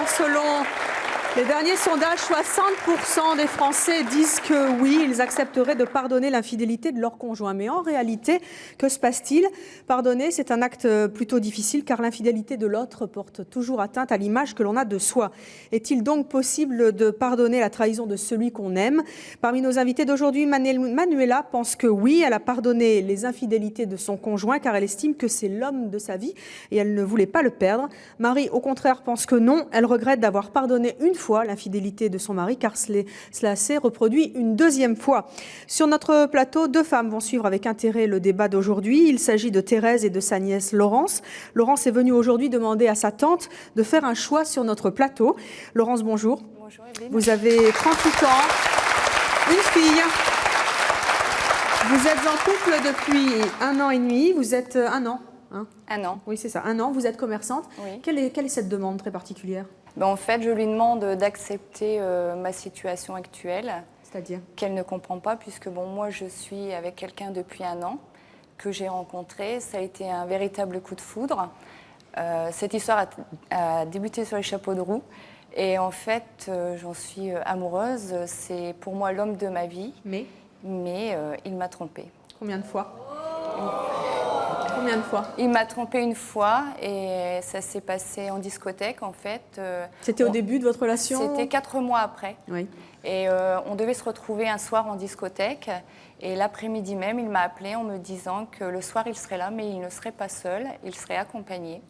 selon les derniers sondages, 60% des Français disent que oui, ils accepteraient de pardonner l'infidélité de leur conjoint. Mais en réalité, que se passe-t-il? Pardonner, c'est un acte plutôt difficile car l'infidélité de l'autre porte toujours atteinte à l'image que l'on a de soi. Est-il donc possible de pardonner la trahison de celui qu'on aime? Parmi nos invités d'aujourd'hui, Manuela pense que oui, elle a pardonné les infidélités de son conjoint car elle estime que c'est l'homme de sa vie et elle ne voulait pas le perdre. Marie, au contraire, pense que non, elle regrette d'avoir pardonné une fois l'infidélité de son mari car cela s'est reproduit une deuxième fois. Sur notre plateau, deux femmes vont suivre avec intérêt le débat d'aujourd'hui. Il s'agit de Thérèse et de sa nièce Laurence. Laurence est venue aujourd'hui demander à sa tante de faire un choix sur notre plateau. Laurence, bonjour. Bonjour Evelyne. Vous avez 38 ans, une fille. Vous êtes en couple depuis 1 an et demi. Vous êtes 1 an. Hein? 1 an. Oui, c'est ça. 1 an. Vous êtes commerçante. Oui. Quelle est cette demande très particulière? En fait, je lui demande d'accepter ma situation actuelle. C'est-à-dire? Qu'elle ne comprend pas, puisque moi, je suis avec quelqu'un depuis 1 an que j'ai rencontré. Ça a été un véritable coup de foudre. Cette histoire a débuté sur les chapeaux de roue. Et en fait, j'en suis amoureuse. C'est pour moi l'homme de ma vie. Mais il m'a trompée. Combien de fois? Combien de fois? Il m'a trompée une fois et ça s'est passé en discothèque en fait. C'était au début de votre relation? C'était 4 mois après. Oui. Et on devait se retrouver un soir en discothèque. Et l'après-midi même, il m'a appelée en me disant que le soir, il serait là, mais il ne serait pas seul, il serait accompagné.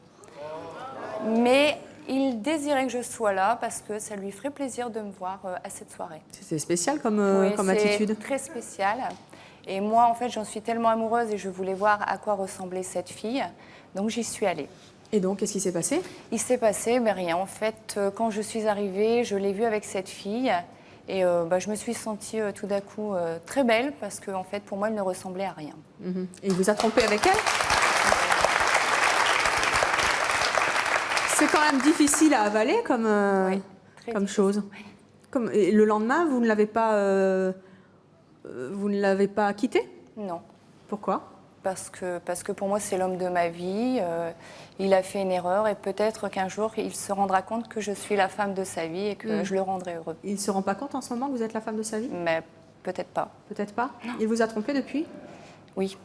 Mais il désirait que je sois là parce que ça lui ferait plaisir de me voir à cette soirée. C'est spécial comme attitude. C'est très spécial. Et moi, en fait, j'en suis tellement amoureuse et je voulais voir à quoi ressemblait cette fille. Donc, j'y suis allée. Et donc, qu'est-ce qui s'est passé? Il s'est passé rien. En fait, quand je suis arrivée, je l'ai vue avec cette fille. Et je me suis sentie tout d'un coup très belle parce que, en fait, pour moi, elle ne ressemblait à rien. Et il vous a trompé avec elle? C'est quand même difficile à avaler comme, Oui, comme chose. Oui. Et le lendemain, vous ne l'avez pas quitté? Non. Pourquoi? Parce que pour moi, c'est l'homme de ma vie. Il a fait une erreur et peut-être qu'un jour, il se rendra compte que je suis la femme de sa vie et que je le rendrai heureux. Il ne se rend pas compte en ce moment que vous êtes la femme de sa vie? Mais peut-être pas. Peut-être pas? Non. Il vous a trompé depuis? Oui.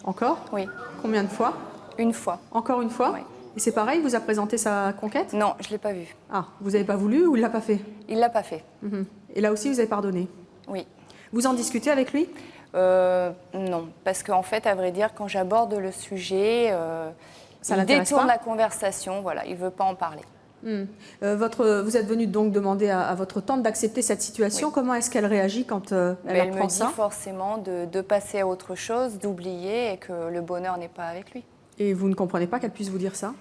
Encore? Oui. Combien de fois? Une fois. Encore une fois? Oui. Et c'est pareil, il vous a présenté sa conquête? Non, je ne l'ai pas vu. Ah, vous n'avez pas voulu ou il ne l'a pas fait? Il ne l'a pas fait. Et là aussi, vous avez pardonné? Oui. Vous en discutez avec lui? Non, parce qu'en fait, à vrai dire, quand j'aborde le sujet, il détourne la conversation, voilà, il ne veut pas en parler. Vous êtes venu donc demander à votre tante d'accepter cette situation. Oui. Comment est-ce qu'elle réagit quand elle apprend ça? Elle me dit forcément de passer à autre chose, d'oublier et que le bonheur n'est pas avec lui. Et vous ne comprenez pas qu'elle puisse vous dire ça?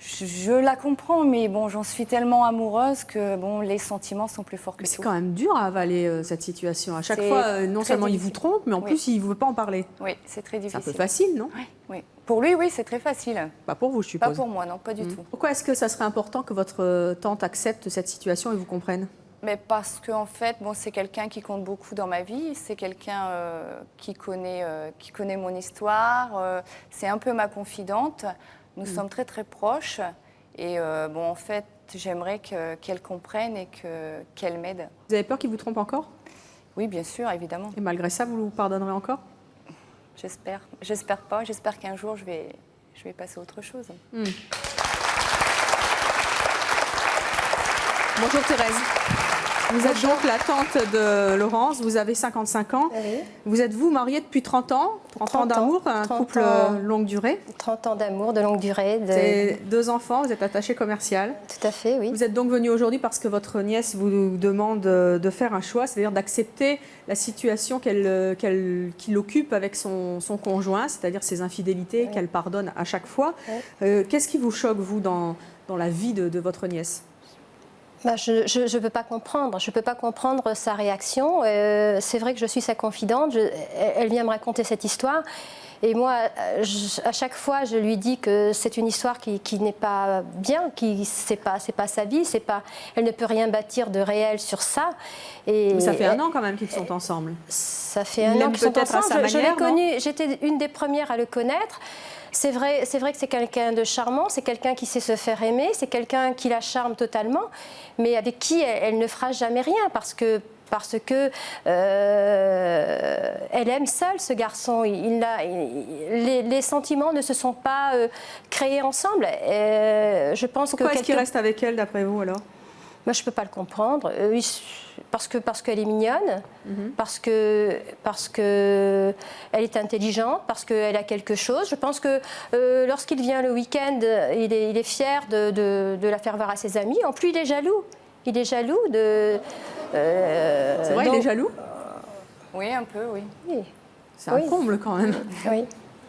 Je la comprends, mais j'en suis tellement amoureuse que les sentiments sont plus forts que tout. C'est quand même dur à avaler cette situation. À chaque fois, non seulement il vous trompe, mais en plus, il ne veut pas en parler. Oui, c'est très difficile. C'est un peu facile, non? Oui. Pour lui, oui, c'est très facile. Pas pour vous, je suppose. Pas pour moi, non, pas du tout. Pourquoi est-ce que ça serait important que votre tante accepte cette situation et vous comprenne? Mais parce qu'en fait, c'est quelqu'un qui compte beaucoup dans ma vie. C'est quelqu'un qui connaît mon histoire. C'est un peu ma confidente. Nous sommes très, très proches. Et en fait, j'aimerais qu'elle comprenne et qu'elle m'aide. Vous avez peur qu'il vous trompe encore? Oui, bien sûr, évidemment. Et malgré ça, vous pardonnerez encore? J'espère. J'espère pas. J'espère qu'un jour, je vais passer à autre chose. Bonjour Thérèse. Vous êtes donc la tante de Laurence, vous avez 55 ans. Oui. Vous êtes mariée depuis 30 ans, 30 ans d'amour, un couple longue durée. 30 ans d'amour, de longue durée. C'est 2 enfants, vous êtes attachée commerciale. Tout à fait, oui. Vous êtes donc venue aujourd'hui parce que votre nièce vous demande de faire un choix, c'est-à-dire d'accepter la situation qu'il occupe avec son conjoint, c'est-à-dire ses infidélités qu'elle pardonne à chaque fois. Oui. Qu'est-ce qui vous choque, vous, dans la vie de votre nièce? Je ne peux pas comprendre. Je peux pas comprendre sa réaction. C'est vrai que je suis sa confidente. Elle vient me raconter cette histoire. Et moi, à chaque fois, je lui dis que c'est une histoire qui n'est pas bien, c'est pas sa vie, elle ne peut rien bâtir de réel sur ça. Mais ça fait 1 an quand même qu'ils sont ensemble. Ça fait 1 an qu'ils sont ensemble. Je l'ai connu, j'étais une des premières à le connaître. c'est vrai que c'est quelqu'un de charmant, c'est quelqu'un qui sait se faire aimer, c'est quelqu'un qui la charme totalement, mais avec qui elle ne fera jamais rien parce que elle aime seule ce garçon. Les sentiments ne se sont pas créés ensemble. Je pense Pourquoi est-ce qu'il reste avec elle d'après vous alors? Moi, je ne peux pas le comprendre. Parce qu'elle est mignonne, parce que elle est intelligente, parce qu'elle a quelque chose. Je pense que lorsqu'il vient le week-end, il est fier de la faire voir à ses amis. En plus, il est jaloux. Il est jaloux de... C'est vrai, il est jaloux? Oui, un peu, oui. Oui. C'est un comble quand même. Oui.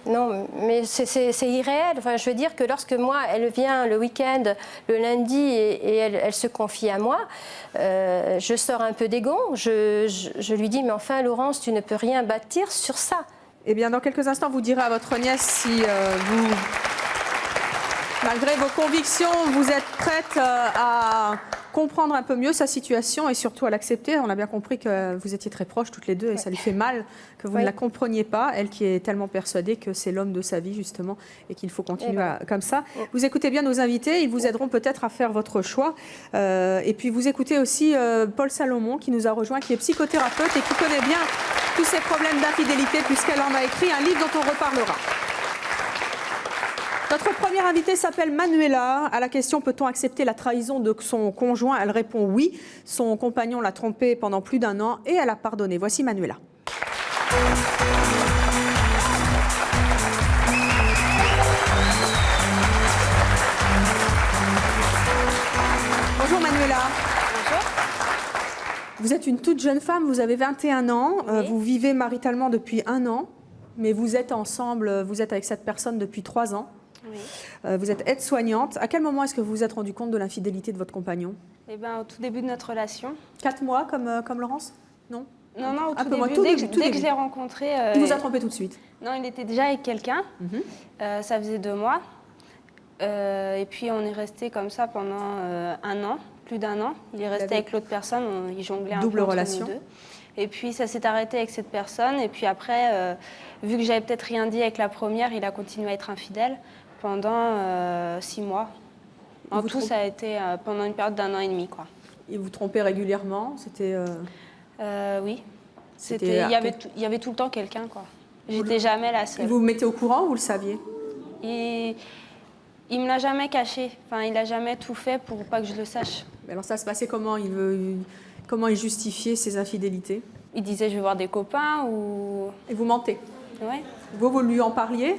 Non, mais c'est irréel. Enfin, je veux dire que lorsque moi, elle vient le week-end, le lundi, et elle se confie à moi, je sors un peu des gonds. Je lui dis, mais enfin, Laurence, tu ne peux rien bâtir sur ça. Eh bien, dans quelques instants, vous direz à votre nièce si vous, malgré vos convictions, vous êtes prête à comprendre un peu mieux sa situation et surtout à l'accepter. On a bien compris que vous étiez très proches toutes les deux et ça lui fait mal que vous ne la compreniez pas, elle qui est tellement persuadée que c'est l'homme de sa vie justement et qu'il faut continuer comme ça. Vous écoutez bien nos invités, ils vous aideront peut-être à faire votre choix. Et puis vous écoutez aussi Paul Salomon qui nous a rejoint, qui est psychothérapeute et qui connaît bien tous ces problèmes d'infidélité puisqu'elle en a écrit un livre dont on reparlera. Notre première invitée s'appelle Manuela. À la question « Peut-on accepter la trahison de son conjoint ?» Elle répond oui. Son compagnon l'a trompée pendant plus d'1 an et elle a pardonné. Voici Manuela. Bonjour Manuela. Bonjour. Vous êtes une toute jeune femme, vous avez 21 ans. Oui. Vous vivez maritalement depuis 1 an, mais vous êtes ensemble, vous êtes avec cette personne depuis 3 ans. Oui. Vous êtes aide-soignante. À quel moment est-ce que vous vous êtes rendu compte de l'infidélité de votre compagnon? Eh ben, au tout début de notre relation. 4 mois comme Laurence? Non? Non, non, au Un tout peu moins, début, tout dès début, que, tout dès que début. je l'ai rencontré... Il vous a trompé tout de suite? Non, il était déjà avec quelqu'un. Ça faisait 2 mois. Et puis, on est resté comme ça pendant 1 an, plus d'1 an. Il est resté avait avec l'autre personne, il jonglait un double peu entre relation. nous deux. Et puis, ça s'est arrêté avec cette personne. Et puis après, vu que j'avais peut-être rien dit avec la première, il a continué à être infidèle pendant 6 mois. En tout, ça a été pendant une période d'1 an et demi, quoi. Il vous trompait régulièrement? C'était Oui. C'était Il y avait tout le temps quelqu'un, quoi. J'étais jamais la seule. Il vous mettait au courant ou vous le saviez? Il me l'a jamais caché. Enfin, il a jamais tout fait pour pas que je le sache. Mais alors ça se passait comment? Comment il justifiait ses infidélités? Il disait je vais voir des copains ou... Et vous mentez? Ouais. Vous lui en parliez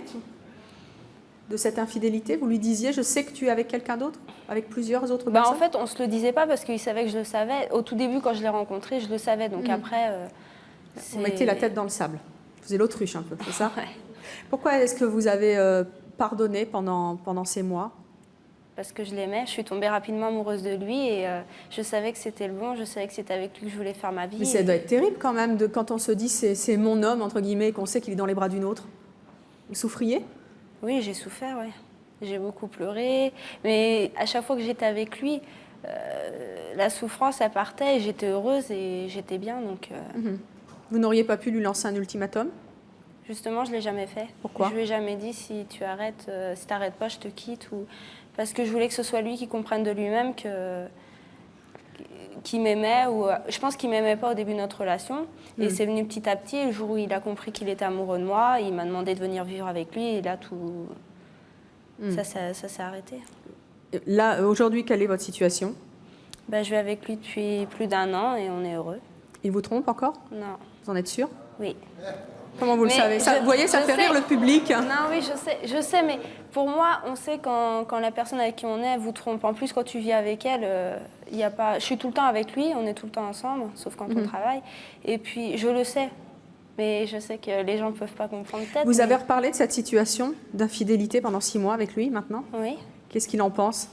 de cette infidélité? Vous lui disiez je sais que tu es avec quelqu'un d'autre? Avec plusieurs autres personnes? En fait, on se le disait pas parce qu'il savait que je le savais. Au tout début, quand je l'ai rencontré, je le savais. Donc après... Vous mettiez la tête dans le sable. Vous faisiez l'autruche un peu, c'est ça? Ouais. Pourquoi est-ce que vous avez pardonné pendant ces mois? Parce que je l'aimais, je suis tombée rapidement amoureuse de lui et je savais que c'était le bon, je savais que c'était avec lui que je voulais faire ma vie. Mais ça doit être terrible quand même quand on se dit c'est mon homme, entre guillemets, et qu'on sait qu'il est dans les bras d'une autre. Vous souffriez? Oui, j'ai souffert, oui. J'ai beaucoup pleuré, mais à chaque fois que j'étais avec lui, la souffrance, elle partait et j'étais heureuse et j'étais bien. Donc, Vous n'auriez pas pu lui lancer un ultimatum? Justement, je ne l'ai jamais fait. Pourquoi? Je lui ai jamais dit si tu arrêtes, si t'arrêtes pas, je te quitte. Parce que je voulais que ce soit lui qui comprenne de lui-même qu'il m'aimait. Je pense qu'il m'aimait pas au début de notre relation. Et c'est venu petit à petit. Le jour où il a compris qu'il était amoureux de moi, il m'a demandé de venir vivre avec lui. Et là, tout ça s'est arrêté. Là, aujourd'hui, quelle est votre situation? Je vis avec lui depuis plus d'1 an et on est heureux. Il vous trompe encore? Non. Vous en êtes sûr? Oui. Comment vous le savez? Vous voyez, ça fait rire le public. Non, oui, je sais, mais pour moi, on sait quand la personne avec qui on est vous trompe. En plus, quand tu vis avec elle, y a pas... Je suis tout le temps avec lui, on est tout le temps ensemble, sauf quand on travaille. Et puis, je le sais, mais je sais que les gens ne peuvent pas comprendre peut-être. Vous avez reparlé de cette situation d'infidélité pendant 6 mois avec lui, maintenant? Oui. Qu'est-ce qu'il en pense?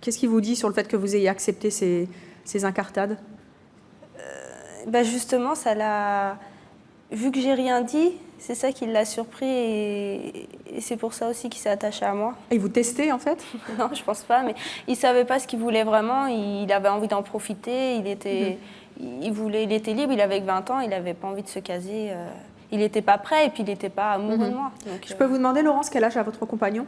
Qu'est-ce qu'il vous dit sur le fait que vous ayez accepté ces incartades? Justement, ça l'a... Vu que j'ai rien dit, c'est ça qui l'a surpris et c'est pour ça aussi qu'il s'est attaché à moi. Et vous testez en fait? Non, je pense pas, mais il savait pas ce qu'il voulait vraiment. Il avait envie d'en profiter. Il était libre. Il avait que 20 ans. Il avait pas envie de se caser. il n'était pas prêt et puis il n'était pas amoureux de moi. Donc, Je peux vous demander, Laurence, quel âge a votre compagnon?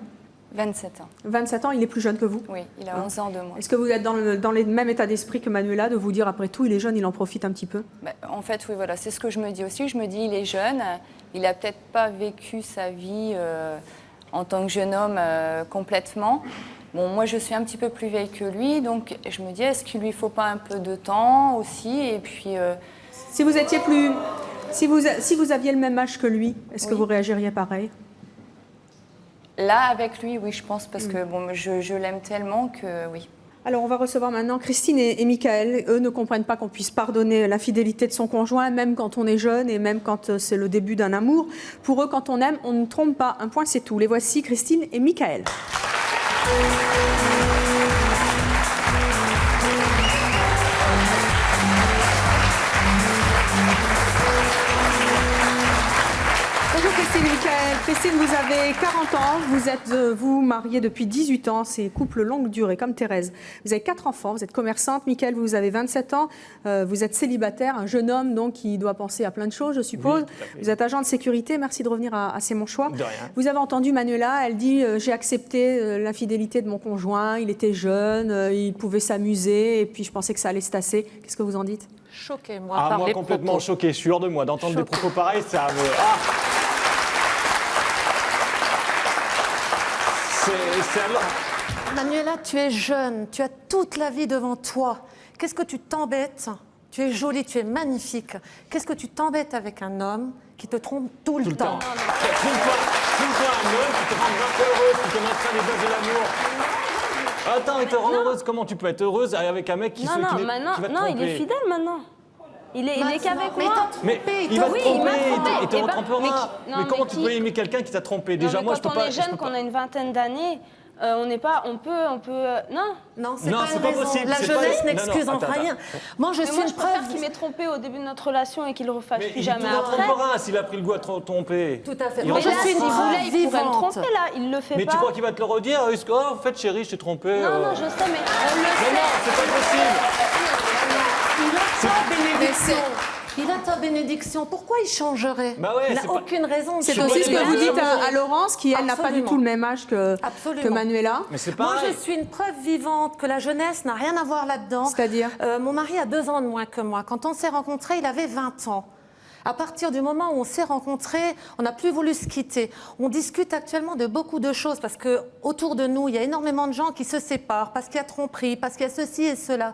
27 ans. 27 ans, il est plus jeune que vous? Oui, il a 11 ans de moins. Est-ce que vous êtes dans le même état d'esprit que Manuela, de vous dire, après tout, il est jeune, il en profite un petit peu? En fait, oui, voilà, c'est ce que je me dis aussi. Je me dis, il est jeune, il n'a peut-être pas vécu sa vie en tant que jeune homme complètement. Bon, moi, je suis un petit peu plus vieille que lui, donc je me dis, est-ce qu'il lui faut pas un peu de temps aussi? Et puis... Si vous étiez plus... Si vous aviez le même âge que lui, est-ce que vous réagiriez pareil? Là, avec lui, oui, je pense, parce que bon, je l'aime tellement que oui. Alors, on va recevoir maintenant Christine et Michael. Eux ne comprennent pas qu'on puisse pardonner l'infidélité de son conjoint, même quand on est jeune et même quand c'est le début d'un amour. Pour eux, quand on aime, on ne trompe pas. Un point, c'est tout. Les voici, Christine et Michael. Bonjour Christine et Michael. Christine, vous avez 40 ans, vous êtes vous mariée depuis 18 ans, c'est couple longue durée comme Thérèse. Vous avez 4 enfants, vous êtes commerçante. Michael, vous avez 27 ans, vous êtes célibataire, un jeune homme donc qui doit penser à plein de choses, je suppose. Oui, vous êtes agent de sécurité, merci de revenir à C'est mon choix. De rien. Vous avez entendu Manuela, elle dit j'ai accepté l'infidélité de mon conjoint, il était jeune, il pouvait s'amuser et puis je pensais que ça allait se tasser. Qu'est-ce que vous en dites? Choqué, moi, Ah, par moi les complètement propos. choqué, sûr de moi. D'entendre des propos pareils, ça me... C'est alors... Manuela, tu es jeune, tu as toute la vie devant toi. Qu'est-ce que tu t'embêtes? Tu es jolie, tu es magnifique. Qu'est-ce que tu t'embêtes avec un homme qui te trompe tout le temps? Trouve-toi un homme qui te rendra heureuse, qui te mettra les bases de l'amour. Attends, il te rend heureuse. Comment tu peux être heureuse avec un mec qui va te tromper? Non, il est fidèle maintenant. Il est qu'avec Mais moi. t'as trompé, Mais il va te Oui, tromper, il m'a trompé. il te Eh ben, retrompera. mais Mais comment mais tu qui- peux aimer quelqu'un qui t'a trompé? Non, Déjà, mais moi, je peux quand pas... on est jeune, qu'on a une vingtaine d'années, on n'est pas, on peut, non. Non, c'est Non, pas c'est une pas raison. possible, La c'est jeunesse pas- n'excuse Non, en attends, rien. Moi, je Mais suis moi, une je préfère preuve. qu'il m'ait trompé au début de notre relation et qu'il le refasse Mais plus il jamais te après. retrompera s'il a pris le goût à te tromper. Tout à fait. Il Moi, Mais je là, suis s'il une voulait, preuve il pourrait me vivante. tromper là. Il le fait Mais pas. tu crois qu'il va te le redire? En fait, chérie, je t'ai trompé. Non, non, je sais, mais on le Mais sait. non, c'est pas possible. Il a ta bénédiction. Il a ta bénédiction. Pourquoi il changerait? Bah ouais, Il n'a c'est pas- aucune raison. de C'est Je aussi ce vois que vous les dites gars. à Laurence, qui elle n'a pas du Absolument. tout le même âge que Absolument. Manuela. Mais c'est Moi, pareil. je suis une preuve vivante que la jeunesse n'a rien à voir là-dedans. C'est-à-dire Mon mari a 2 ans de moins que moi. Quand on s'est rencontrés, il avait 20 ans. À partir du moment où on s'est rencontrés, on n'a plus voulu se quitter. On discute actuellement de beaucoup de choses parce que autour de nous, il y a énormément de gens qui se séparent parce qu'il y a tromperie, parce qu'il y a ceci et cela.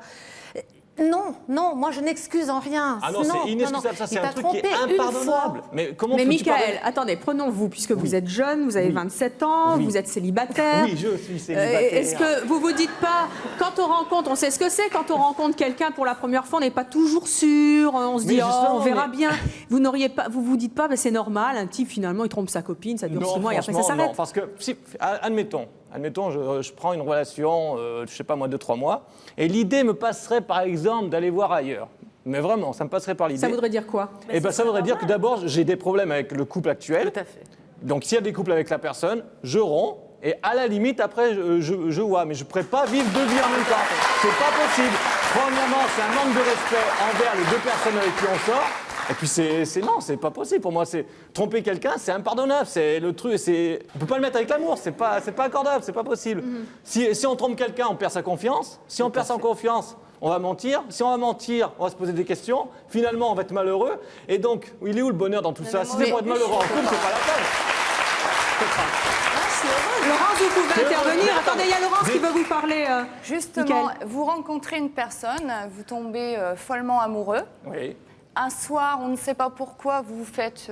Non, non, moi je n'excuse en rien. Ah non, c'est inexcusable, ça c'est Il un t'a truc qui est trompé une impardonnable. fois. Mais comment Mais peux-tu Michael, pardonner? attendez, prenons-vous, puisque vous êtes jeune, vous avez Oui. 27 ans, Oui. vous êtes célibataire. Oui, je suis célibataire. Est-ce que vous vous dites pas, quand on rencontre, on sait ce que c'est, quand on rencontre quelqu'un pour la première fois, on n'est pas toujours sûr, on se Mais dit, oh, justement, on verra mais- bien. Vous n'auriez pas, vous vous dites pas, mais c'est normal, un type finalement il trompe sa copine, ça dure 6 mois et après ça franchement, s'arrête. non, parce que, si, admettons, je prends une relation, je sais pas moi, 2-3 mois, et l'idée me passerait par exemple d'aller voir ailleurs. Mais vraiment, ça me passerait par l'idée. Ça voudrait dire quoi? Eh ben, ça voudrait dire que d'abord, j'ai des problèmes avec le couple actuel. Tout à fait. Donc, s'il y a des couples avec la personne, je romps. Et à la limite, après, je vois. Mais je ne pourrais pas vivre 2 vies en même temps. C'est pas possible. Premièrement, c'est un manque de respect envers les 2 personnes avec qui on sort. Et puis, non, c'est pas possible. Pour moi, c'est tromper quelqu'un, c'est impardonnable. C'est le truc, on peut pas le mettre avec l'amour. C'est pas accordable, c'est pas possible. Si on trompe quelqu'un, on perd sa confiance. Si on perd sa confiance, on va mentir. Si on va mentir, on va se poser des questions. Finalement, on va être malheureux. Et donc, il est où le bonheur dans tout ça? Si c'est pour être malheureux en couple, c'est pas la peine. Laurence, vous pouvez intervenir. Attendez, il y a Laurence qui veut vous parler. Justement, Michael. vous rencontrez une personne, vous tombez follement amoureux. Oui. Un soir, on ne sait pas pourquoi, vous faites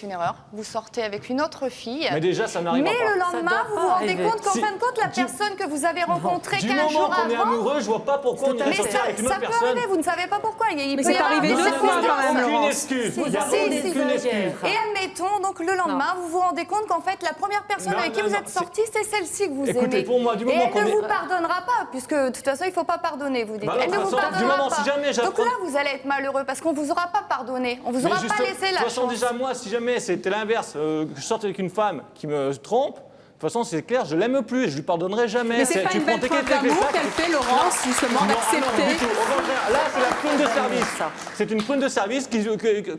une erreur. Vous sortez avec une autre fille. Mais déjà, ça n'arrive Mais pas. le Ça lendemain, doit vous pas vous rendez arriver. compte qu'en Si- fin de compte, la personne que vous avez rencontrée Du 15 moment jours qu'on est avant... amoureux, je vois pas pourquoi on irait Mais sortir avec une ça autre peut personne. arriver, vous ne savez pas pourquoi. Il Mais peut c'est y avoir arrivé des 2 fois circonstances. quand même, Aucune Laurence. excuse. Il y a Si, si, aucune si. excuse. Et admettons, donc le lendemain, vous vous rendez compte qu'en fait, la première personne Non, avec qui non, vous non, êtes sorti, c'est celle-ci que vous Écoutez, aimez. pour moi, du Et moment elle qu'on ne est- vous pardonnera pas, puisque de toute façon, il ne faut pas pardonner, vous dites. Bah non, Elle ne de toute vous façon, du pardonnera moment, pas. si jamais Donc j'apprends- là, vous allez être malheureux parce qu'on ne vous aura pas pardonné. On ne vous aura Mais pas juste- laissé de la toute façon, chance. déjà, moi, si jamais c'était l'inverse, que je sortais avec une femme qui me trompe, toute façon, c'est clair, je l'aime plus et je lui pardonnerai jamais. Mais c'est pas Tu une prends belle tes preuve quelques d'amour sacs, qu'elle fait, Laurence, justement, Non, ah non, du d'accepter. tout. Au contraire, là, c'est la prune de service. C'est une prune de service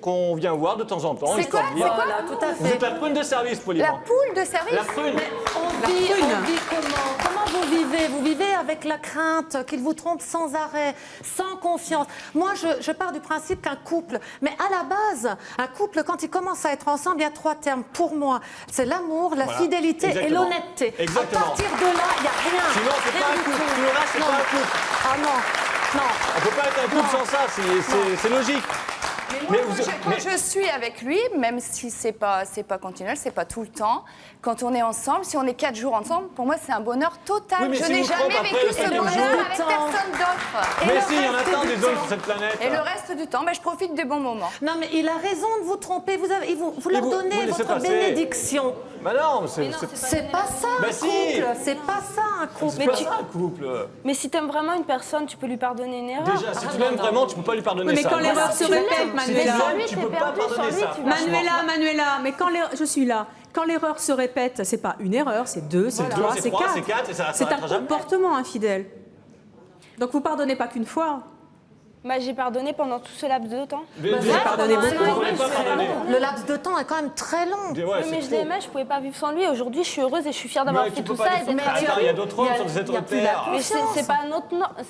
qu'on vient voir de temps en temps. C'est quoi histoire de dire, Voilà, tout à Vous fait. êtes la prune de service, La poliment. poule de service. La prune. On vit comment vous vivez? Vous vivez avec la crainte qu'il vous trompe sans arrêt, sans confiance. Moi, je pars du principe qu'un couple, mais à la base, un couple, quand il commence à être ensemble, il y a 3 termes pour moi. C'est l'amour, la Voilà. fidélité et Exactement. l'honnêteté. Exactement. À partir de là, il n'y a rien. Sinon, c'est Rien pas un du couple. tout. Sinon, là, c'est Non. pas un couple. Ah non, non. On peut pas être un couple sans ça, c'est logique. Mais moi, Mais quand je suis avec lui, même si c'est pas continuel, c'est pas tout le temps, quand on est ensemble, si on est 4 jours ensemble, pour moi, c'est un bonheur total. Oui, mais je si n'ai vous jamais trompe après vécu le ce 7e bonheur jour. avec personne d'autre. Mais le si, il y en a reste tant du des temps. hommes sur cette planète. Et le reste du temps, je profite des bons moments. Non, mais il a raison de vous tromper. Vous leur vous donnez laissez votre passer. bénédiction. Bah non, c'est C'est pas ça Bah un si. couple. C'est pas ça un couple. pas ça un couple. Mais si t'aimes vraiment une personne, tu peux lui pardonner une erreur. Déjà, si tu l'aimes vraiment, tu peux pas lui pardonner Oui, mais ça. quand l'erreur se répète, Si tu Manuela. l'aimes, tu peux pas pardonner ça. Manuela, mais quand je suis là. Quand l'erreur se répète, c'est pas une erreur, c'est 2, c'est 3, c'est c'est 3, 4. c'est 4 et ça C'est un s'arrêtera jamais. comportement infidèle. Donc vous pardonnez pas qu'une fois. Bah, j'ai pardonné pendant tout ce laps de temps. J'ai pardonné beaucoup. Vous voulez pas pardonner. Le laps de temps est quand même très long. Ouais, Oui, c'est mais je trop. l'aimais, je pouvais pas vivre sans lui. Aujourd'hui, je suis heureuse et je suis fière d'avoir Mais fait tu peux tout pas ça. les Et d'être faire. Attends, il y a d'autres hommes sur cette il y a plus la terre. Mais c'est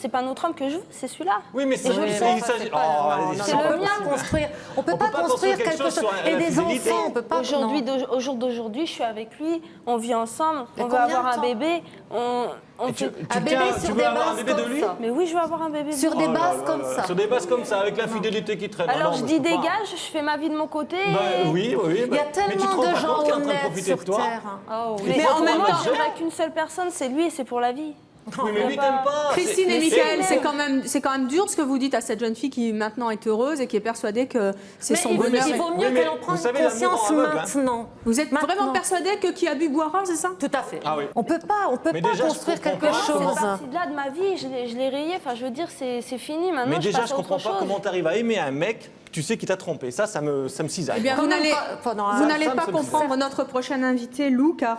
pas un autre homme que je veux, c'est celui-là. Oui, mais c'est je le il sais. s'agit. Non, Oh, non, allez, non, c'est on pas peut pas possible. construire. On peut pas construire quelque chose. sur Et la des fidélité. enfants, on peut pas. Aujourd'hui, non. au jour d'aujourd'hui, je suis avec lui, on vit ensemble, on veut combien avoir de un temps bébé, on Tu Un bébé tu sur veux des avoir un bases bébé de comme lui ça. Mais oui, je veux avoir un bébé. Sur des bases comme ça. Sur des bases comme ça, avec l'infidélité qui traîne. Alors Non, je mais dis peux pas. dégage, je fais ma vie de mon côté. Bah et- oui, oui. Il y a mais tu te tellement rends de pas gens compte qu'il est en train de honnêtes profiter sur de toi. Terre. Mais en même temps, je ne qu'une seule personne, c'est lui et c'est pour la vie. Oui, mais lui, t'aime pas. Christine et C'est- Michael, c'est quand même dur ce que vous dites à cette jeune fille qui maintenant est heureuse et qui est persuadée que c'est Mais son il vaut bonheur. mieux mais qu'elle en vous prenne savez, l'amour conscience rend aveugle, hein. maintenant. Vous êtes Maintenant. vraiment persuadée que qui a bu boira, c'est ça? Tout à fait. Ah oui. On peut pas Mais déjà, je construire comprends quelque pas. C'est chose. parti de là de ma vie, je l'ai rayé. Enfin, je veux dire, c'est fini. Maintenant, Mais déjà, passe je à comprends autre pas chose. comment t'arrives à aimer un mec, tu sais qu'il t'a trompé. Ça me cisaille. Eh bien, vous Quand même n'allez pas pendant un- vous n'allez femme pas se comprendre notre prochaine invitée, Lou, car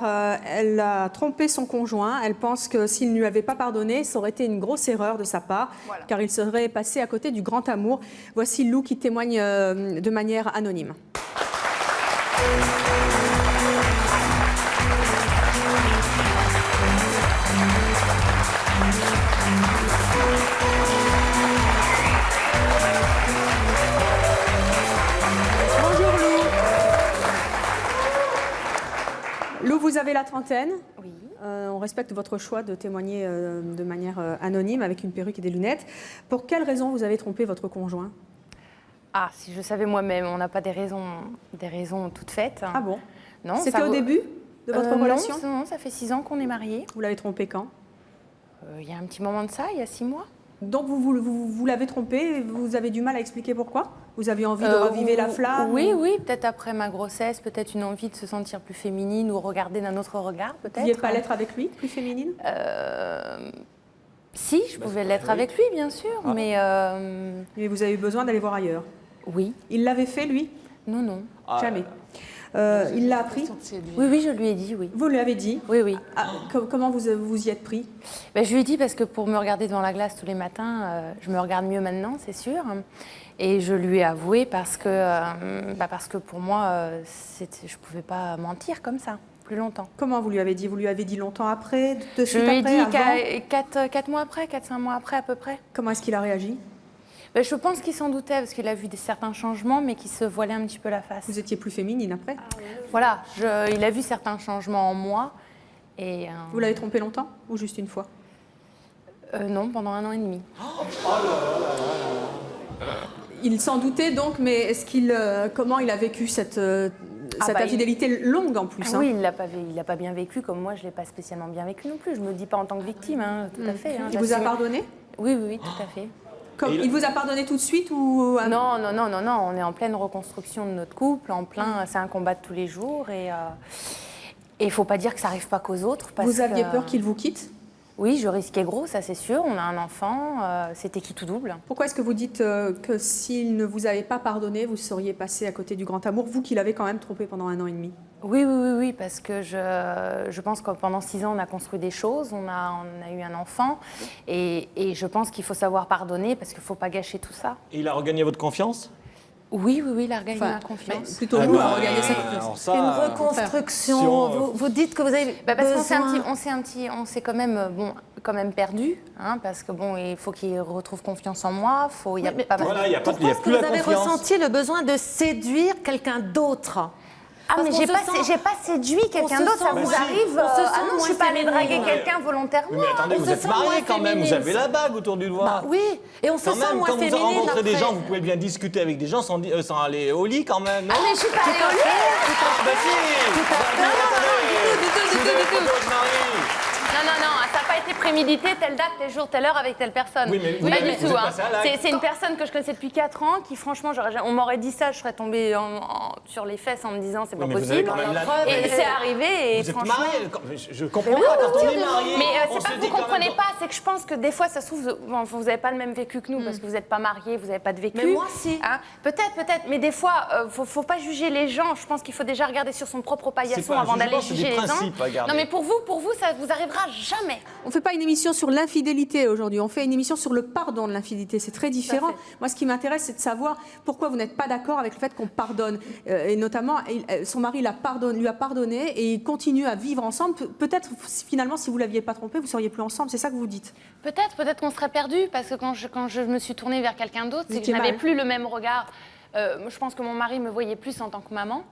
elle a trompé son conjoint. Elle pense que s'il ne lui avait pas pardonné, ça aurait été une grosse erreur de sa part, Voilà. car il serait passé à côté du grand amour. Voici Lou qui témoigne de manière anonyme. Bonjour Lou. Lou, vous avez la trentaine. Oui. On respecte votre choix de témoigner de manière anonyme avec une perruque et des lunettes. Pour quelle raison vous avez trompé votre conjoint? Ah, si je savais moi-même, on n'a pas des raisons toutes faites. Ah bon? Non. C'était ça au vaut- début de votre Non, relation? non, ça fait 6 ans qu'on est mariés. Vous l'avez trompé quand? Il y a un petit moment de ça, il y a 6 mois. Donc vous l'avez trompé, vous avez du mal à expliquer pourquoi? Vous avez envie de reviver la flamme? Oui, oui, peut-être après ma grossesse, peut-être une envie de se sentir plus féminine ou regarder d'un autre regard, Vous ne peut-être. pouviez pas l'être avec lui, plus féminine? Si, je pouvais l'être avec lui, bien sûr, mais Mais vous avez eu besoin d'aller voir ailleurs. oui, Il l'avait fait, lui? non, non. Jamais. Il l'a appris? Oui, oui, je lui ai dit, oui. Vous lui avez dit? Oui, oui. Ah, comment vous y êtes pris? Ben, je lui ai dit parce que pour me regarder devant la glace tous les matins, je me regarde mieux maintenant, c'est sûr. Et je lui ai avoué parce que pour moi, je ne pouvais pas mentir comme ça, plus longtemps. Comment vous lui avez dit? Vous lui avez dit longtemps après? De Je suite lui ai après, dit avant 4 mois après, 4-5 mois après à peu près. Comment est-ce qu'il a réagi? Ben, je pense qu'il s'en doutait parce qu'il a vu certains changements, mais qu'il se voilait un petit peu la face. Vous étiez plus féminine après? Voilà, il a vu certains changements en moi. Et, Vous l'avez trompé longtemps ou juste une fois? non, pendant 1 an et demi. Il s'en doutait donc, mais comment il a vécu cette infidélité longue en plus? Ah hein? oui, il l'a pas bien vécu comme moi, je ne l'ai pas spécialement bien vécu non plus. Je ne me dis pas en tant que victime, hein, tout à fait. hein, Il vous a j'assume. pardonné? Oui, oui, oui, tout à fait. Il vous a pardonné tout de suite ou Non, non, non, non, non, on est en pleine reconstruction de notre couple, c'est un combat de tous les jours et il ne faut pas dire que ça n'arrive pas qu'aux autres. Parce vous aviez que- peur qu'il vous quitte? Oui, je risquais gros, ça c'est sûr. On a un enfant, c'était qui tout double. Pourquoi est-ce que vous dites que s'il ne vous avait pas pardonné, vous seriez passé à côté du grand amour, vous qui l'avez quand même trompé pendant 1 an et demi? Oui, parce que je pense que pendant 6 ans, on a construit des choses, on a eu un enfant, et je pense qu'il faut savoir pardonner parce qu'il ne faut pas gâcher tout ça. Et il a regagné votre confiance? Oui, il a regagné ma confiance. Plutôt vous à regagner sa confiance. Alors ça, Une reconstruction, si on- vous dites que vous avez Parce besoin... on s'est quand même perdu, hein, parce que bon, il faut qu'il retrouve confiance en moi. Il y a pas mal. Voilà, il n'y a Pourquoi plus est-ce que la vous avez confiance. ressenti le besoin de séduire quelqu'un d'autre? Ah, Parce mais qu'on j'ai se pas, sent- j'ai pas séduit quelqu'un se d'autre, ça sent vous moins- arrive. on se sent Ah non, je suis moins pas allée draguer féminine. quelqu'un volontairement. Oui, mais attendez, On vous se êtes sent mariés moins quand même, vous féminine. avez la bague autour du doigt. Bah oui, et on se Quand sent même, moins quand vous féminine rencontrez des après. gens, vous pouvez bien discuter avec des gens sans aller au lit quand même, non? Ah, mais je suis pas allée au lit. Bah si! Du tout. Non, ça n'a pas été prémédité, telle date, tel jour, telle heure avec telle personne. Oui, mais vous pas avez- du vous tout. êtes passé à l'acte. C'est une personne que je connaissais depuis 4 ans qui, franchement, on m'aurait dit ça, je serais tombée sur les fesses en me disant c'est pas Oui, mais vous avez possible. quand même la- Et c'est arrivé et Vous êtes franchement. mariés? Je comprends pas, quand on est marié, Mais on c'est se pas que dit vous quand comprenez même- pas, c'est que je pense que des fois, ça se trouve, vous n'avez pas le même vécu que nous parce que vous n'êtes pas mariés, vous n'avez pas de vécu. Mais moi, si. Hein, peut-être, mais des fois, faut pas juger les gens. Je pense qu'il faut déjà regarder sur son propre C'est paillasson pas un avant d'aller jugement, c'est juger des les gens. principes à garder. Non, mais pour vous, ça vous arrivera jamais. On ne fait pas une émission sur l'infidélité aujourd'hui, on fait une émission sur le pardon de l'infidélité. C'est très différent. Moi, ce qui m'intéresse, c'est de savoir pourquoi vous n'êtes pas d'accord avec le fait qu'on pardonne. Et notamment, son mari lui a pardonné et ils continuent à vivre ensemble. Peut-être, finalement, si vous ne l'aviez pas trompé, vous ne seriez plus ensemble. C'est ça que vous dites. Peut-être qu'on serait perdu parce que quand je me suis tournée vers quelqu'un d'autre, c'est que je étiez n'avais mal. plus le même regard. Je pense que mon mari me voyait plus en tant que maman.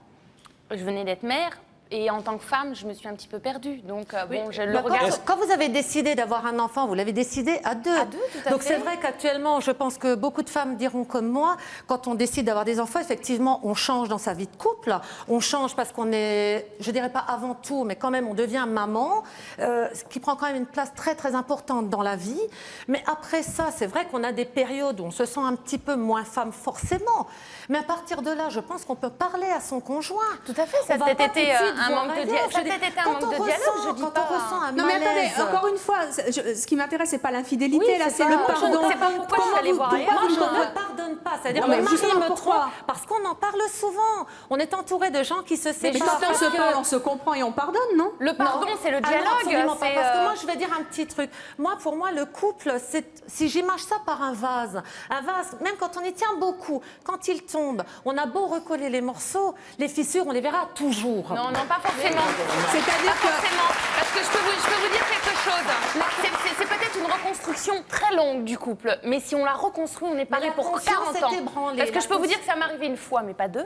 Je venais d'être mère. Et en tant que femme, je me suis un petit peu perdue. Donc, bon, j'ai le Bah, regard. quand vous avez décidé d'avoir un enfant, vous l'avez décidé à deux. À deux, tout à Donc fait. c'est vrai qu'actuellement, je pense que beaucoup de femmes diront comme moi, quand on décide d'avoir des enfants, effectivement, on change dans sa vie de couple. On change parce qu'on est, je dirais pas avant tout, mais quand même, on devient maman, ce qui prend quand même une place très très importante dans la vie. Mais après ça, c'est vrai qu'on a des périodes où on se sent un petit peu moins femme forcément. Mais à partir de là, je pense qu'on peut parler à son conjoint. Tout à fait, ça On va a peut-être pas été tout de suite un voir manque de ailleurs. dialogue. Ça a Je veux peut-être dire, été un quand manque de on dialogue, ressent- je dis quand pas. on ressent un Non mais attendez, malaise. encore une fois, ce qui m'intéresse, c'est pas l'infidélité, Oui, là, c'est c'est pas- le je pardon. sais pas pourquoi je suis allée voir pourquoi ailleurs. vous Moi, je ne ne pardonne pas. C'est-à-dire, Non, mon mais mari justement, me pourquoi trompe parce qu'on en parle souvent. On est entouré de gens qui se Mais séparent. quand on se parle, on se comprend et on pardonne, non? Le pardon, c'est le Ah non, dialogue. absolument pas. c'est, Parce que moi, je vais dire un petit truc. Moi, pour moi, le couple, si j'image ça par un vase, même quand on y tient beaucoup, quand il tombe, on a beau recoller les morceaux, les fissures, on les verra toujours. Non, pas forcément. C'est-à-dire Pas que... forcément. Parce que je peux vous dire quelque chose. C'est peut-être une reconstruction très longue du couple. Mais si on la reconstruit, on est paré la pour confiance 40 ans. est ébranlée. Parce que La je peux vous dire que ça m'est arrivé une fois, mais pas deux.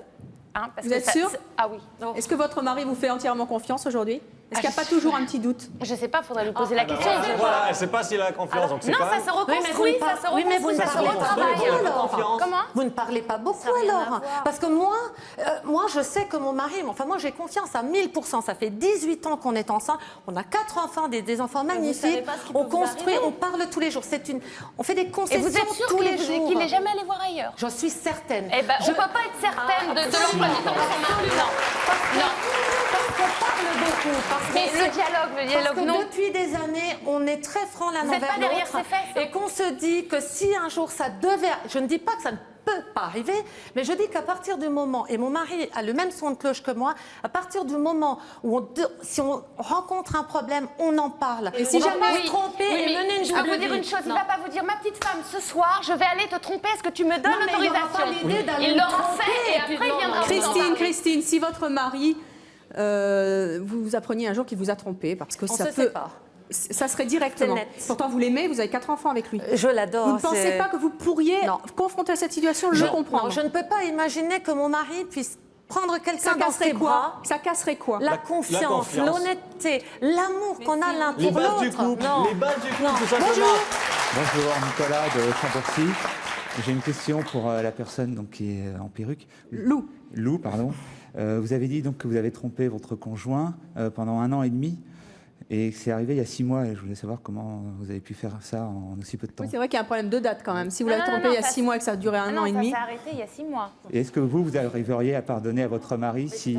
Hein, parce Vous que êtes sûre Ah oui. Est-ce que votre mari vous fait entièrement confiance aujourd'hui? Est-ce qu'il n'y a pas toujours un petit doute? Je sais pas, faudrait lui poser la question. Voilà, elle sait pas s'il a la confiance, donc c'est Non, quand ça même... se reconstruit, ça se Oui, mais vous reconstruit, ne ça se parlez pas retravaille. beaucoup, alors. Confiance. Comment? Vous ne parlez pas beaucoup Ça n'a rien à alors. voir. Parce que moi, je sais que mon mari, moi j'ai confiance à 1000%. Ça fait 18 ans qu'on est ensemble. On a 4 enfants, des enfants savez magnifiques. pas ce qui On peut vous construit, arriver. on parle tous les jours. On fait des Et concessions vous êtes sûr tous les qu'il jours. n'est jamais allé voir ailleurs? Je suis certaine. Eh ben, on ne peut pas être certaine de l'emploi du temps de son mari. Non. Parce qu'on parle beaucoup. Parce Mais qu'on le sait- dialogue, Parce que non. depuis des années, on est très franc l'un Vous êtes envers pas derrière l'autre. ses fesses, hein. Et qu'on se dit que si un jour ça devait... Je ne dis pas que ça ne peut pas arriver, mais je dis qu'à partir du moment, et mon mari a le même son de cloche que moi, à partir du moment où si on rencontre un problème, on en parle. Et si on va jamais- pas oui, se tromper et mener une je peux double vous dire vie. une chose, il Non. ne va pas vous dire, ma petite femme, ce soir, je vais aller te tromper, est-ce que tu me donnes Non, mais il aura l'autorisation? pas l'idée d'aller Il me l'aura tromper, fait et et puis après il non, viendra vous en parler. Christine, si votre mari, vous appreniez un jour qu'il vous a trompé, parce que On ça se peut... sépare. Ça serait directement. C'est net. Pourtant, vous l'aimez, vous avez 4 enfants avec lui. Je l'adore. Vous ne pensez c'est- pas que vous pourriez Non. confronter à cette situation, le comprendre? Non, je ne peux pas imaginer que mon mari puisse prendre quelqu'un Ça dans casserait ses bras. quoi? Ça casserait quoi? La la confiance, confiance. l'honnêteté, l'amour qu'on a l'un Les pour bases du l'autre. couple, Non. les bases du couple, Non. tout simplement. Bonjour, Nicolas de Champorcy. J'ai une question pour la personne donc, qui est en perruque. Lou, pardon. Vous avez dit donc que vous avez trompé votre conjoint pendant 1 an et demi et que c'est arrivé il y a 6 mois et je voulais savoir comment vous avez pu faire ça en aussi peu de temps. Oui, c'est vrai qu'il y a un problème de date quand même. Si vous Non, l'avez non, trompé non, il y a ça 6 mois et que ça a duré un an et demi. Ça s'est arrêté il y a 6 mois. Et est-ce que vous arriveriez à pardonner à votre mari si